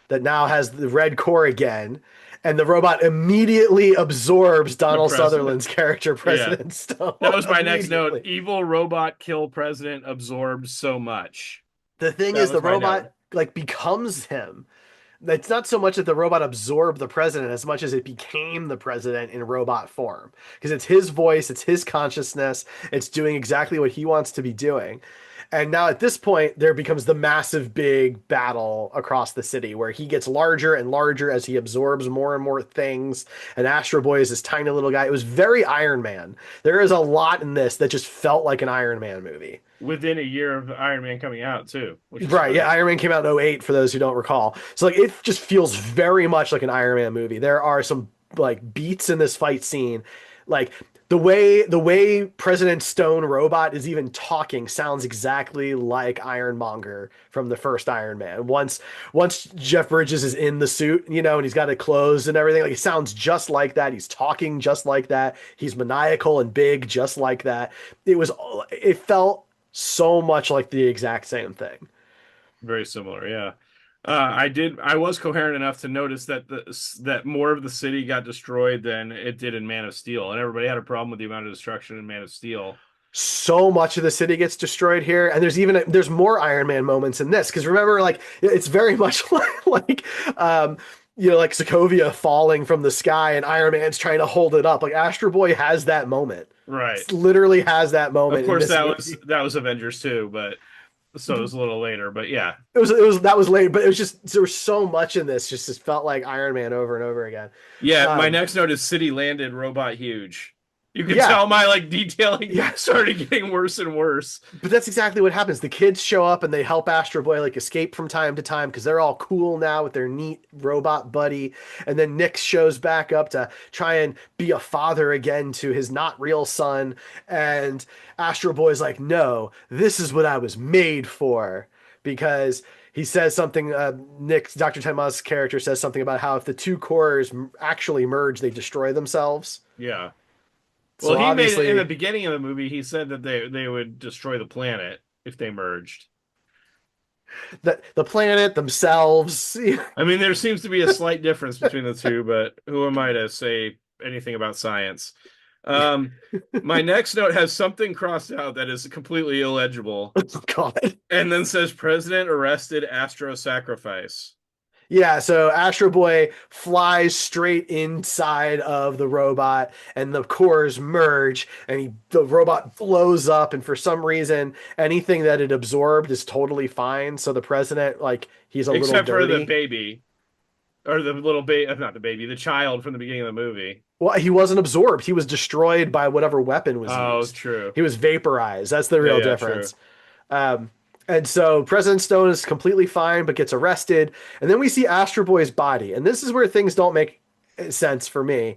that now has the red core again. And the robot immediately absorbs The Donald president. Sutherland's character, Yeah. President Stone. That was my next note. Immediately. Evil robot kill president absorbed so much. The thing That is, the was my note. robot like becomes him. It's not so much that the robot absorbed the president as much as it became the president in robot form. Because it's his voice, it's his consciousness, it's doing exactly what he wants to be doing. And now at this point, there becomes the massive big battle across the city where he gets larger and larger as he absorbs more and more things. And Astro Boy is this tiny little guy. It was very Iron Man. There is a lot in this that just felt like an Iron Man movie. Within a year of Iron Man coming out, too, which is Right, yeah, funny. Iron Man came out in '08 for those who don't recall. So like it just feels very much like an Iron Man movie. There are some like beats in this fight scene. Like the way President Stone robot is even talking sounds exactly like Ironmonger from the first Iron Man. Once Jeff Bridges is in the suit, and he's got it closed and everything, like it sounds just like that. He's talking just like that. He's maniacal and big just like that. It felt so much like the exact same thing. Very similar, yeah. I was coherent enough to notice that more of the city got destroyed than it did in Man of Steel, and everybody had a problem with the amount of destruction in Man of Steel. So much of the city gets destroyed here, and there's more Iron Man moments in this because remember, like it's very much like Sokovia falling from the sky, and Iron Man's trying to hold it up. Like Astro Boy has that moment. Right. It literally has that Of moment in course, this that movie. was Avengers too, but so it was a little later. But yeah, It was that was late, but it was just there was so much in this, just felt like Iron Man over and over again. yeah. My Um, next note is City landed robot huge. You can yeah, tell my like detailing yeah. started getting worse and worse. But that's exactly what happens. The kids show up and they help Astro Boy like escape from time to time because they're all cool now with their neat robot buddy. And then Nick shows back up to try and be a father again to his not real son. And Astro Boy's like, no, this is what I was made for. Because he says something, Dr. Tenma's character says something about how if the two cores actually merge, they destroy themselves. Yeah. Well, So he made it in the obviously, beginning of the movie. He said that they would destroy the planet if they merged. the planet themselves. I mean, there seems to be a slight difference between the two, but who am I to say anything about science? Um, my next note has something crossed out that is completely illegible, God. and then says President arrested Astro sacrifice. Yeah, so Astro Boy flies straight inside of the robot, and the cores merge, and the robot blows up, and for some reason, anything that it absorbed is totally fine. So the president, like, he's a little Except for the dirty. baby, or the little baby, not the baby, the child from the beginning of the movie. Well, he wasn't absorbed. He was destroyed by whatever weapon was Oh, used. true. He was vaporized. That's the Yeah, real yeah, true. difference. Um, and so President Stone is completely fine, but gets arrested. And then we see Astro Boy's body. And this is where things don't make sense for me.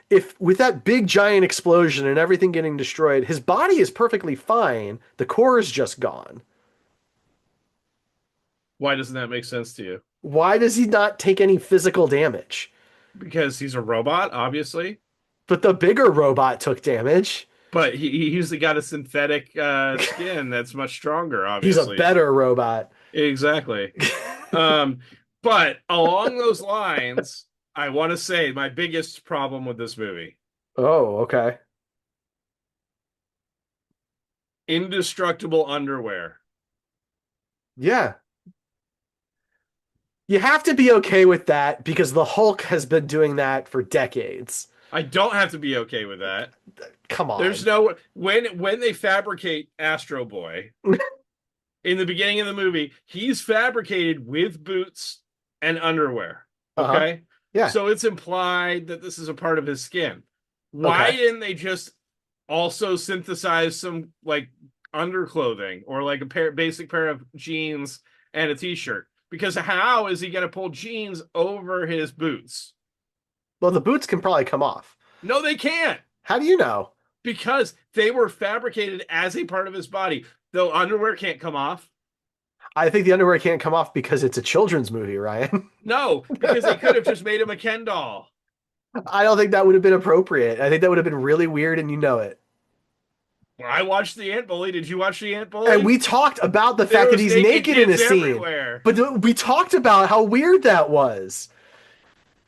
If with that big giant explosion and everything getting destroyed, his body is perfectly fine. The core is just gone. Why doesn't that make sense to you? Why does he not take any physical damage? Because he's a robot, obviously. But the bigger robot took damage. But he's got a synthetic skin that's much stronger, He's a obviously. better robot. Exactly. Um, but along those lines, I want to say my biggest problem with this movie, Oh, okay. indestructible underwear. Yeah. You have to be okay with that because the Hulk has been doing that for decades. I don't have to be okay with that. Come There's on. no when they fabricate Astro Boy in the beginning of the movie, he's fabricated with boots and underwear. Uh-huh. Okay? Yeah. So it's implied that this is a part of his skin. Why Okay. didn't they just also synthesize some like underclothing or like a basic pair of jeans and a t-shirt? Because how is he going to pull jeans over his boots? Well, the boots can probably come off. No, they can't, How do you know? because they were fabricated as a part of his body. Though underwear can't come off. I think the underwear can't come off because it's a children's movie, Ryan. No, because they could have just made him a Ken doll. I don't think that would have been appropriate. I think that would have been really weird, and you know it. I watched the Ant Bully. Did you watch the Ant And Bully? we talked about the There fact that was he's naked naked in a kids scene, everywhere. but we talked about how weird that was.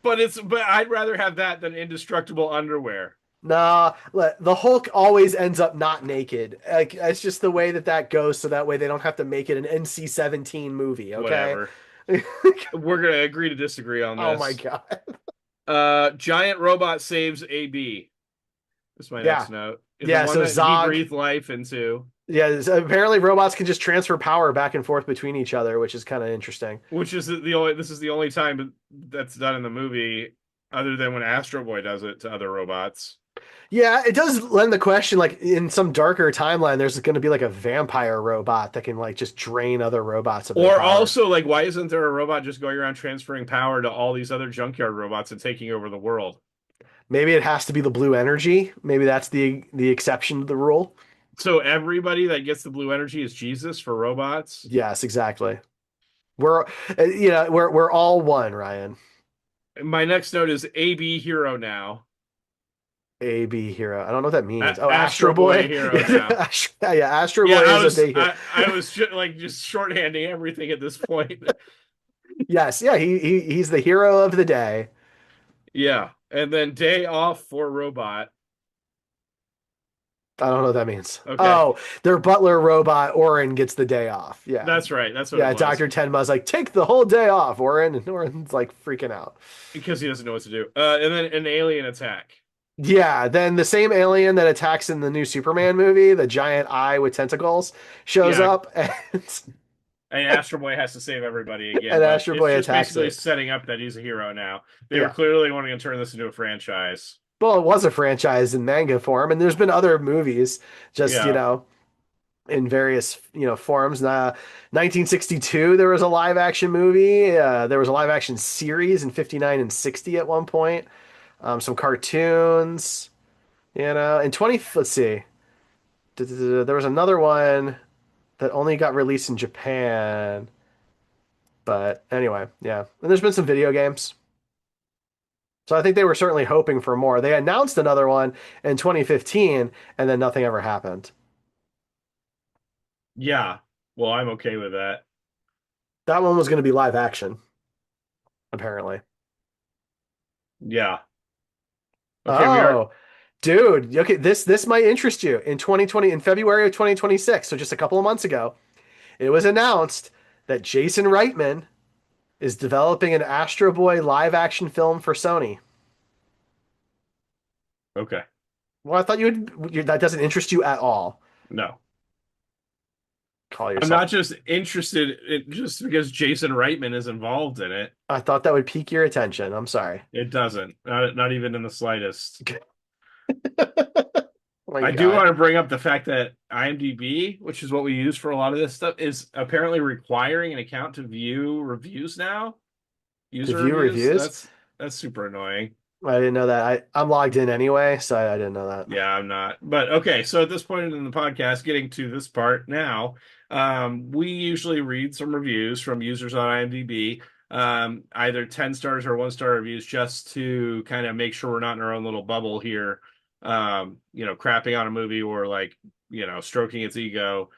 But I'd rather have that than indestructible underwear. Nah, the Hulk always ends up not naked. Like it's just the way that that goes, so that way they don't have to make it an NC-17 movie. Okay. Whatever. We're gonna agree to disagree on Oh my this. God. Giant robot saves AB. That's my Yeah. next note. The Yeah. one So that he Zog. breathed life into, Yeah. Apparently robots can just transfer power back and forth between each other, which is kind of interesting. which is the only. This is the only time that's done in the movie, other than when Astro Boy does it to other robots. Yeah, it does lend the question, like in some darker timeline, there's going to be like a vampire robot that can like just drain other robots of their Or power. also, like, why isn't there a robot just going around transferring power to all these other junkyard robots and taking over the world? Maybe it has to be the blue energy. Maybe that's the exception to the rule. So everybody that gets the blue energy is Jesus for robots. Yes, exactly. We're we're all one, Ryan. My next note is AB hero now. A B hero. I don't know what that means. Oh, Astro Astro Boy Boy. hero now. Yeah, Astro Yeah, Boy is a big hit. I was just shorthanding everything at this point. Yes, yeah, he's the hero of the day. Yeah, and then day off for robot. I don't know what that means. Okay, Oh, their butler robot Orin gets the day off. Yeah. that's right. That's what it Yeah, was. Dr. Tenma's like, take the whole day off, Orin. And Orin's like freaking out. Because he doesn't know what to do. And then an alien attack. Yeah, then the same alien that attacks in the new Superman movie, the giant eye with tentacles, shows Yeah, up and, and Astro Boy has to save everybody again, and but Astro it's Boy just attacks basically it. setting up that he's a hero now. They were Yeah. clearly wanting to turn this into a franchise. Well, it was a franchise in manga form, and there's been other movies just, Yeah. in various, forms. 1962, there was a live action movie. There was a live action series in 59 and 60 at one point. Some cartoons, in 20, let's see. There was another one that only got released in Japan. But anyway, yeah. And there's been some video games. So I think they were certainly hoping for more. They announced another one in 2015, and then nothing ever happened. Yeah. Well, I'm okay with that. That one was going to be live action, apparently. Yeah. Okay, we are. Oh, dude. Okay, this might interest you. In February of 2026, so just a couple of months ago, it was announced that Jason Reitman is developing an Astro Boy live action film for Sony. Okay. Well, I thought that doesn't interest you at all. No. Call I'm yourself. not just interested just because Jason Reitman is involved in it. I thought that would pique your attention. I'm sorry. It doesn't. Not even in the slightest. Oh my I do God. want to bring up the fact that IMDb, which is what we use for a lot of this stuff, is apparently requiring an account to view reviews now. To User view reviews. reviews? That's super annoying. I didn't know that. I'm logged in anyway, so I didn't know that. Yeah, I'm not. But okay, so at this point in the podcast, getting to this part now, we usually read some reviews from users on IMDb, either 10 stars or 1-star reviews, just to kind of make sure we're not in our own little bubble here, crapping on a movie or like, stroking its ego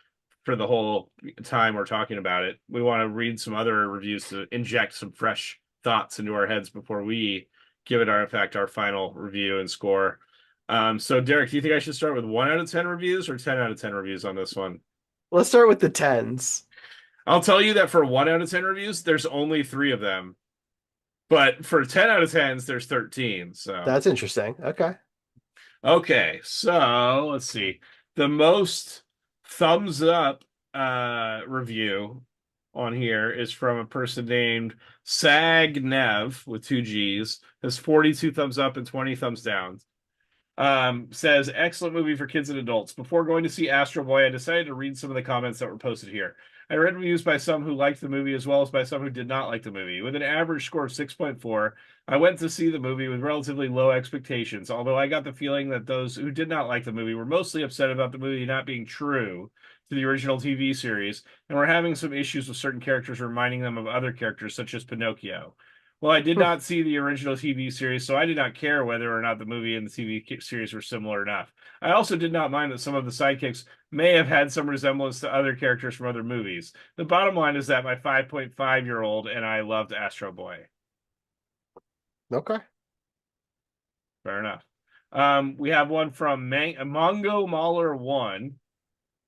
for the whole time we're talking about it. We want to read some other reviews to inject some fresh thoughts into our heads before we give it our final review and score. So Derek, do you think I should start with 1 out of 10 reviews or 10 out of 10 reviews on this one? Let's start with the tens. I'll tell you that for 1 out of 10 reviews, there's only 3 of them. But for 10 out of 10s, there's 13. So That's interesting. Okay. okay, so let's see. The most thumbs up review on here is from a person named Sag Nev with 2 G's. Has 42 thumbs up and 20 thumbs down. Says excellent movie for kids and adults. Before going to see Astro Boy, I decided to read some of the comments that were posted here. I read reviews by some who liked the movie as well as by some who did not like the movie. With an average score of 6.4, I went to see the movie with relatively low expectations, although I got the feeling that those who did not like the movie were mostly upset about the movie not being true to the original TV series and were having some issues with certain characters reminding them of other characters, such as Pinocchio. Well, I did not see the original TV series, so I did not care whether or not the movie and the TV series were similar enough. I also did not mind that some of the sidekicks may have had some resemblance to other characters from other movies. The bottom line is that my 5.5-year-old and I loved Astro Boy. Okay. Fair enough. We have one from Mongo Mauler 1,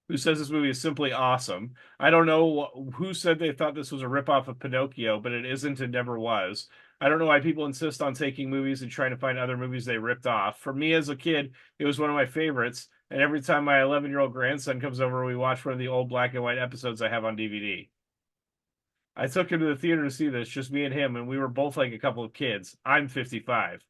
who says this movie is simply awesome. I don't know who said they thought this was a ripoff of Pinocchio, but it isn't and never was. I don't know why people insist on taking movies and trying to find other movies they ripped off. For me as a kid, it was one of my favorites, and every time my 11-year-old grandson comes over, we watch one of the old black and white episodes I have on DVD. I took him to the theater to see this, just me and him, and we were both like a couple of kids. I'm 55.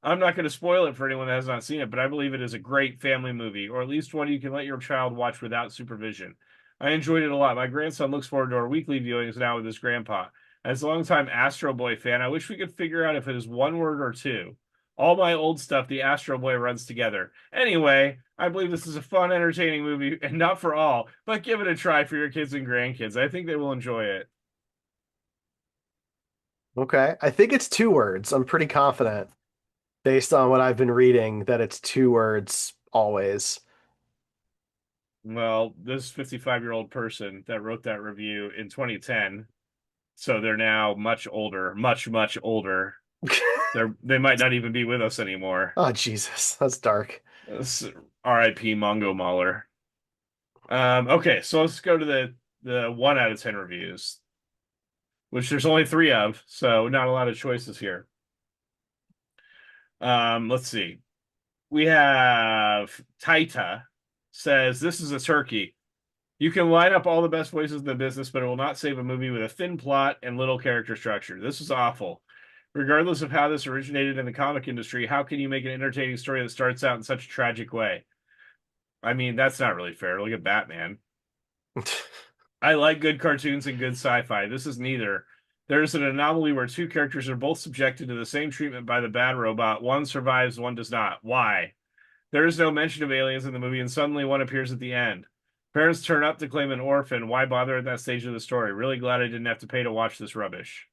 I'm not going to spoil it for anyone that has not seen it, but I believe it is a great family movie, or at least one you can let your child watch without supervision. I enjoyed it a lot. My grandson looks forward to our weekly viewings now with his grandpa. As a longtime Astro Boy fan, I wish we could figure out if it is one word or two. All my old stuff, the Astro Boy runs together. Anyway, I believe this is a fun, entertaining movie, and not for all, but give it a try for your kids and grandkids. I think they will enjoy it. Okay. I think it's two words. I'm pretty confident based on what I've been reading that it's two words always. Well, this 55-year-old person that wrote that review in 2010, so they're now much older, much, much older. They might not even be with us anymore. Oh, Jesus. That's dark. R.I.P. Mongo Mauler. Okay, so let's go to the 1 out of 10 reviews, which there's only three of, so not a lot of choices here. Let's see. We have Taita says this is a turkey. You can line up all the best voices in the business, but it will not save a movie with a thin plot and little character structure. This is awful. Regardless of how this originated in the comic industry, how can you make an entertaining story that starts out in such a tragic way? I mean, that's not really fair. Look at Batman. I like good cartoons and good sci-fi. This is neither. There's an anomaly where two characters are both subjected to the same treatment by the bad robot. One survives, one does not. Why? There is no mention of aliens in the movie, and suddenly one appears at the end. Parents turn up to claim an orphan. Why bother at that stage of the story? Really glad I didn't have to pay to watch this rubbish.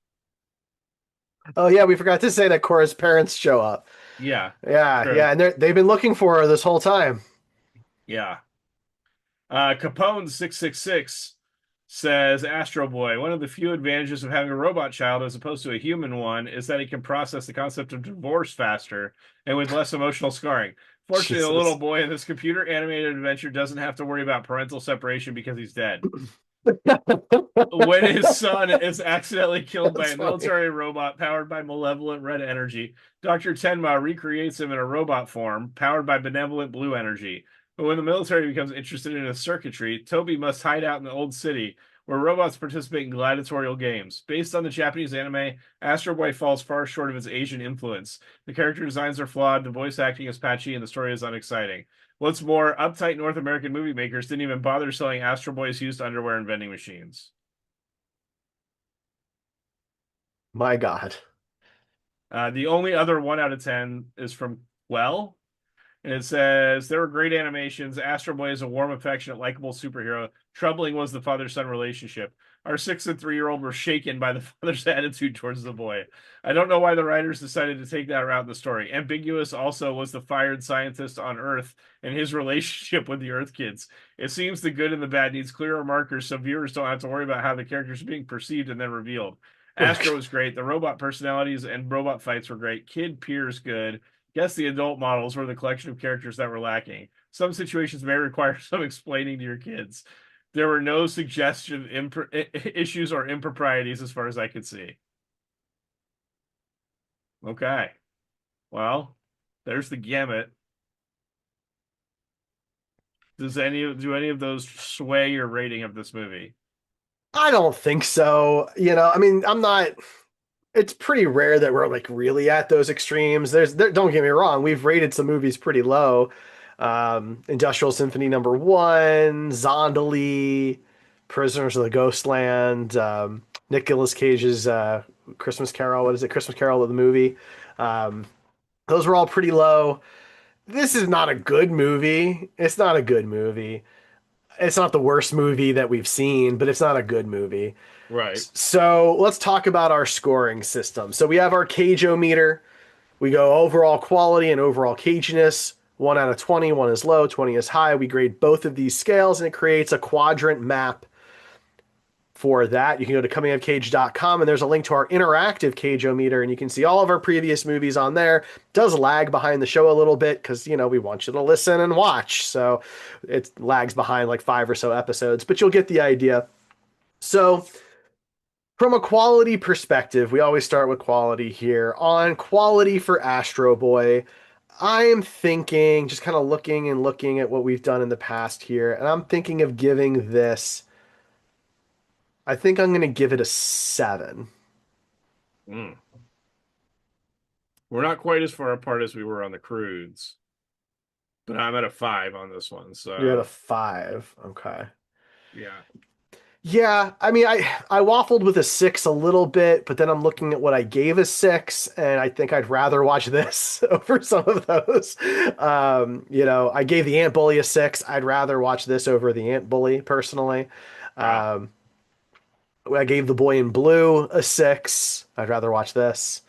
Oh yeah, we forgot to say that Cora's parents show up. Yeah, Yeah, true. yeah, and they've been looking for her this whole time. Yeah. Capone 666 says Astro Boy, one of the few advantages of having a robot child as opposed to a human one is that he can process the concept of divorce faster and with less emotional scarring. Fortunately, the little Jesus. boy in this computer animated adventure doesn't have to worry about parental separation because he's dead. When his son is accidentally killed by That's a funny. military robot powered by malevolent red energy, Dr. Tenma recreates him in a robot form powered by benevolent blue energy. But when the military becomes interested in his circuitry, Toby must hide out in the old city where robots participate in gladiatorial games. Based on the Japanese anime, Astro Boy falls far short of its Asian influence. The character designs are flawed, the voice acting is patchy, and the story is unexciting. What's more, uptight North American movie makers didn't even bother selling Astro Boy's used underwear and vending machines. My God. The only other 1 out of 10 is from Well, and it says there were great animations. Astro Boy is a warm, affectionate, likable superhero. Troubling was the father-son relationship. Our 6 and 3-year-old were shaken by the father's attitude towards the boy. I don't know why the writers decided to take that route in the story. Ambiguous also was the fired scientist on Earth and his relationship with the Earth kids. It seems the good and the bad needs clearer markers so viewers don't have to worry about how the characters are being perceived and then revealed. Astro was great. The robot personalities and robot fights were great. Kid Pierce good. Guess the adult models were the collection of characters that were lacking. Some situations may require some explaining to your kids. There were no suggestion issues or improprieties as far as I could see. Okay. Well, there's the gamut. Do any of those sway your rating of this movie? I don't think so. I mean, I'm not. it's pretty rare that we're like really at those extremes. Don't get me wrong, we've rated some movies pretty low. Industrial Symphony number one, Zondali, Prisoners of the Ghostland, Nicolas Cage's Christmas Carol. What is it? Christmas Carol of the movie. Um, those were all pretty low. This is not a good movie. It's not a good movie. It's not the worst movie that we've seen, but it's not a good movie. Right. So let's talk about our scoring system. So we have our Cage-O-meter. We go overall quality and overall caginess. 1 out of 20, 1 is low, 20 is high. We grade both of these scales and it creates a quadrant map for that. You can go to comingofcage.com and there's a link to our interactive Cage-O-meter and you can see all of our previous movies on there. It does lag behind the show a little bit because, we want you to listen and watch. So it lags behind like 5 or so episodes, but you'll get the idea. So from a quality perspective, we always start with quality here. On quality for Astro Boy, I am thinking, just kind of looking at what we've done in the past here, and I'm thinking of giving this, I think I'm going to give it a 7. Mm. We're not quite as far apart as we were on the Crudes, but I'm at a 5 on this one. You're at a So 5. Okay. yeah, Yeah, I mean, I waffled with a 6 a little bit, but then I'm looking at what I gave a 6, and I think I'd rather watch this over some of those. I gave the Ant Bully a 6. I'd rather watch this over the Ant Bully personally. wow, Um, I gave The Boy in Blue a 6. I'd rather watch this.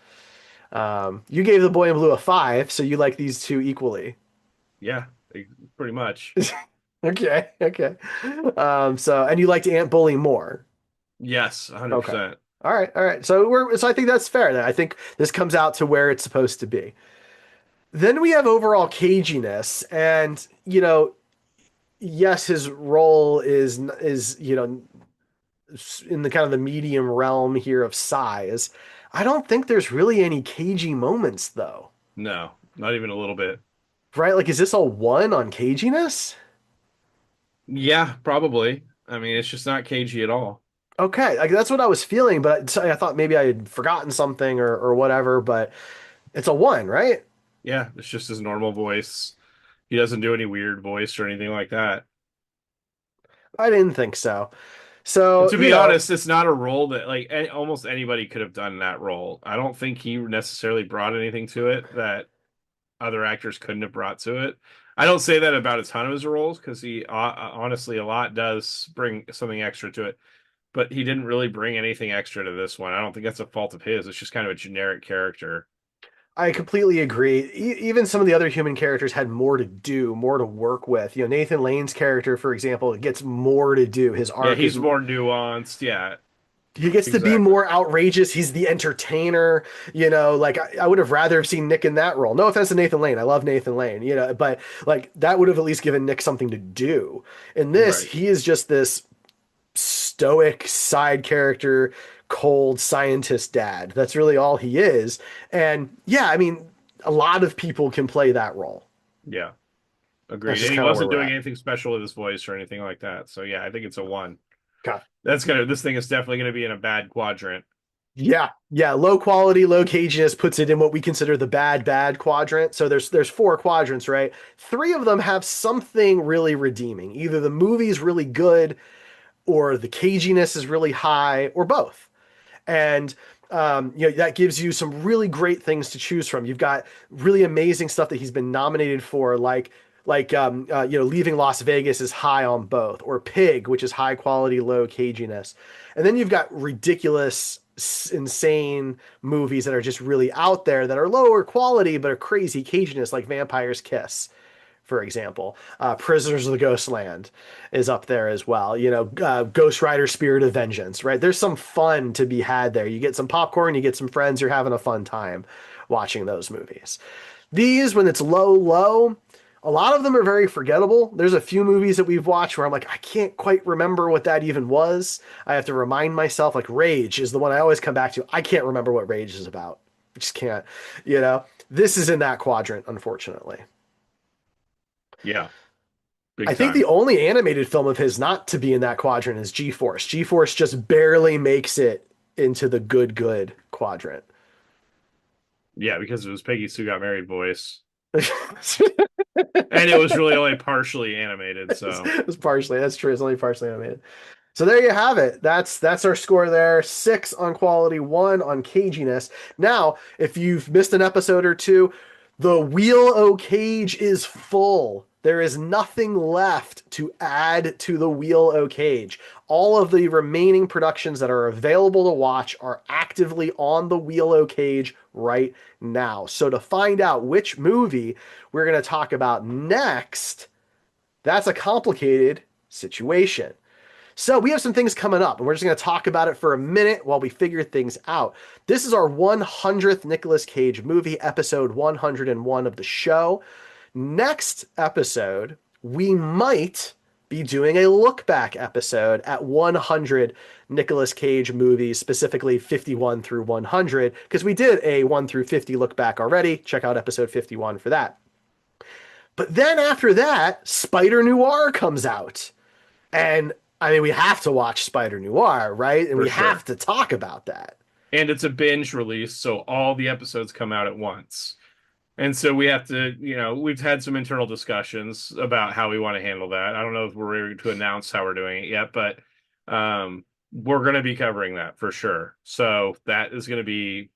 You gave The Boy in Blue a 5, so you like these two equally. yeah, pretty much. Okay, okay. And you liked Ant Bully more. Yes, Okay. 100%. All right, all right. So I think that's fair then. I think this comes out to where it's supposed to be. Then we have overall caginess, and yes, his role is in the kind of the medium realm here of size. I don't think there's really any cagey moments though, No, not even a little bit. right? Like, is this a 1 on caginess? Yeah, probably. I mean, it's just not cagey at all. Okay, like that's what I was feeling, but I thought maybe I had forgotten something or whatever. But it's a 1, right? Yeah, it's just his normal voice. He doesn't do any weird voice or anything like that. I didn't think so. And So, to be honest, it's not a role that like almost anybody could have done that role. I don't think he necessarily brought anything to it that other actors couldn't have brought to it. I don't say that about a ton of his roles because he honestly a lot does bring something extra to it, but he didn't really bring anything extra to this one. I don't think that's a fault of his. It's just kind of a generic character. I completely agree. Even some of the other human characters had more to do, more to work with. Nathan Lane's character, for example, gets more to do. His Yeah, arc is he's more nuanced. Yeah, he gets to be exactly. more outrageous. He's the entertainer. Like I would have rather have seen Nick in that role. No offense to Nathan Lane. I love Nathan Lane, but like that would have at least given Nick something to do. In this, Right. he is just this stoic side character, cold scientist dad. That's really all he is. And yeah, I mean, a lot of people can play that role. Yeah. That's Agreed. And just he kind of where wasn't we're doing at. anything special with his voice or anything like that. So yeah, I think it's a 1. Okay. This thing is definitely gonna be in a bad quadrant. Yeah, yeah. Low quality, low caginess puts it in what we consider the bad quadrant. So there's 4 quadrants, right? 3 of them have something really redeeming. Either the movie's really good, or the caginess is really high, or both. And that gives you some really great things to choose from. You've got really amazing stuff that he's been nominated for, Leaving Las Vegas is high on both, or Pig, which is high quality, low caginess. And then you've got ridiculous, insane movies that are just really out there that are lower quality but are crazy caginess, like Vampire's Kiss, for example. Prisoners of the Ghostland is up there as well. Ghost Rider Spirit of Vengeance, right? There's some fun to be had there. You get some popcorn, you get some friends, you're having a fun time watching those movies. These, when it's low, low, a lot of them are very forgettable. There's a few movies that we've watched where I'm like, I can't quite remember what that even was. I have to remind myself, like Rage is the one I always come back to. I can't remember what Rage is about. I just can't, you know? This is in that quadrant, unfortunately. Yeah, I big think the time. only animated film of his not to be in that quadrant is G-Force. G-Force just barely makes it into the good quadrant. Yeah, because it was Peggy Sue Got Married voice. And it was really only partially animated, so It's partially, that's true. It's only partially animated. So there you have it. That's our score there. 6 on quality, 1 on caginess. Now, if you've missed an episode or two, the Wheel O' Cage is full. There is nothing left to add to the Wheel O' Cage. All of the remaining productions that are available to watch are actively on the Wheel O' Cage right now. So to find out which movie we're going to talk about next, that's a complicated situation. So we have some things coming up, and we're just going to talk about it for a minute while we figure things out. This is our 100th Nicolas Cage movie, episode 101 of the show. Next episode, we might be doing a look back episode at 100 Nicolas Cage movies, specifically 51 through 100, because we did a 1 through 50 look back already. Check out episode 51 for that. But then after that, Spider Noir comes out. And I mean, we have to watch Spider Noir, right? And for we have sure. to talk about that. And it's a binge release, so all the episodes come out at once. And so we have to, we've had some internal discussions about how we want to handle that. I don't know if we're ready to announce how we're doing it yet, but we're going to be covering that for sure. So that is going to be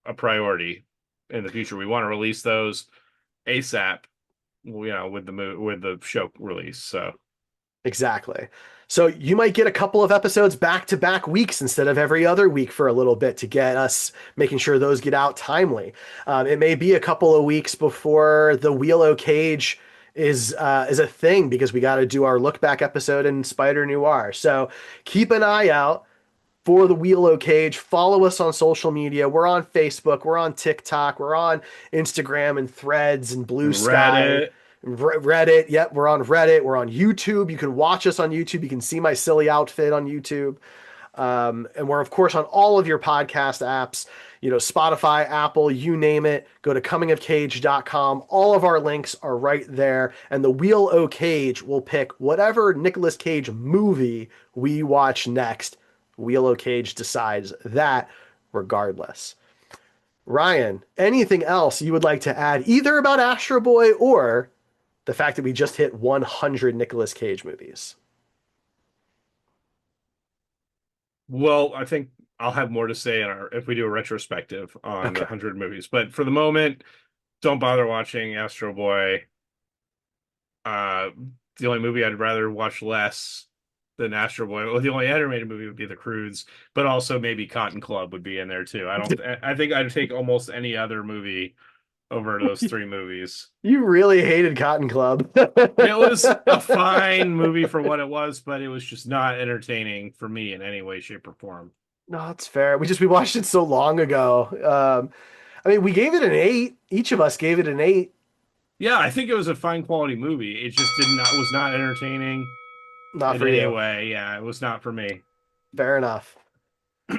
a priority in the future. We want to release those ASAP, with the show release. So Exactly. So you might get a couple of episodes back to back weeks instead of every other week for a little bit to get us making sure those get out timely. It may be a couple of weeks before the Wheel O' Cage is a thing because we got to do our look back episode in Spider Noir. So keep an eye out for the Wheel O' Cage. Follow us on social media. We're on Facebook. We're on TikTok. We're on Instagram and Threads and Blue Sky. Reddit. Reddit. Yep, we're on Reddit. We're on YouTube. You can watch us on YouTube. You can see my silly outfit on YouTube. And we're, of course, on all of your podcast apps, Spotify, Apple, you name it. Go to comingofcage.com. All of our links are right there. And the Wheel O' Cage will pick whatever Nicolas Cage movie we watch next. Wheel O' Cage decides that regardless. Ryan, anything else you would like to add, either about Astro Boy or the fact that we just hit 100 Nicolas Cage movies? Well, I think I'll have more to say if we do a retrospective on the Okay. 100 movies. But for the moment, don't bother watching Astro Boy. Uh, the only movie I'd rather watch less than Astro Boy. Well, the only animated movie would be The Croods, but also maybe Cotton Club would be in there too. I think I'd take almost any other movie over those three movies. You really hated Cotton Club. It was a fine movie for what it was, but it was just not entertaining for me in any way, shape, or form. No, that's fair. We watched it so long ago. I mean, we gave it an 8. Each of us gave it an 8. Yeah, I think it was a fine quality movie. It just was not entertaining Not in for any you. way. Yeah, it was not for me. Fair enough.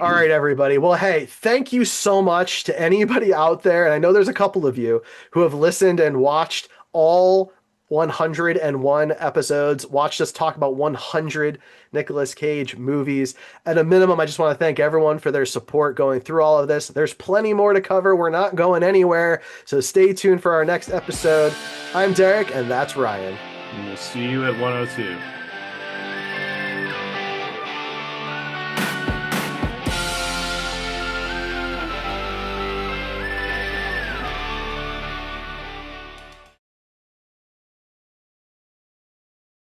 All right, everybody. Well, hey, thank you so much to anybody out there. And I know there's a couple of you who have listened and watched all 101 episodes, watched us talk about 100 Nicolas Cage movies. At a minimum, I just want to thank everyone for their support going through all of this. There's plenty more to cover. We're not going anywhere. So stay tuned for our next episode. I'm Derek, and that's Ryan. And we'll see you at 102.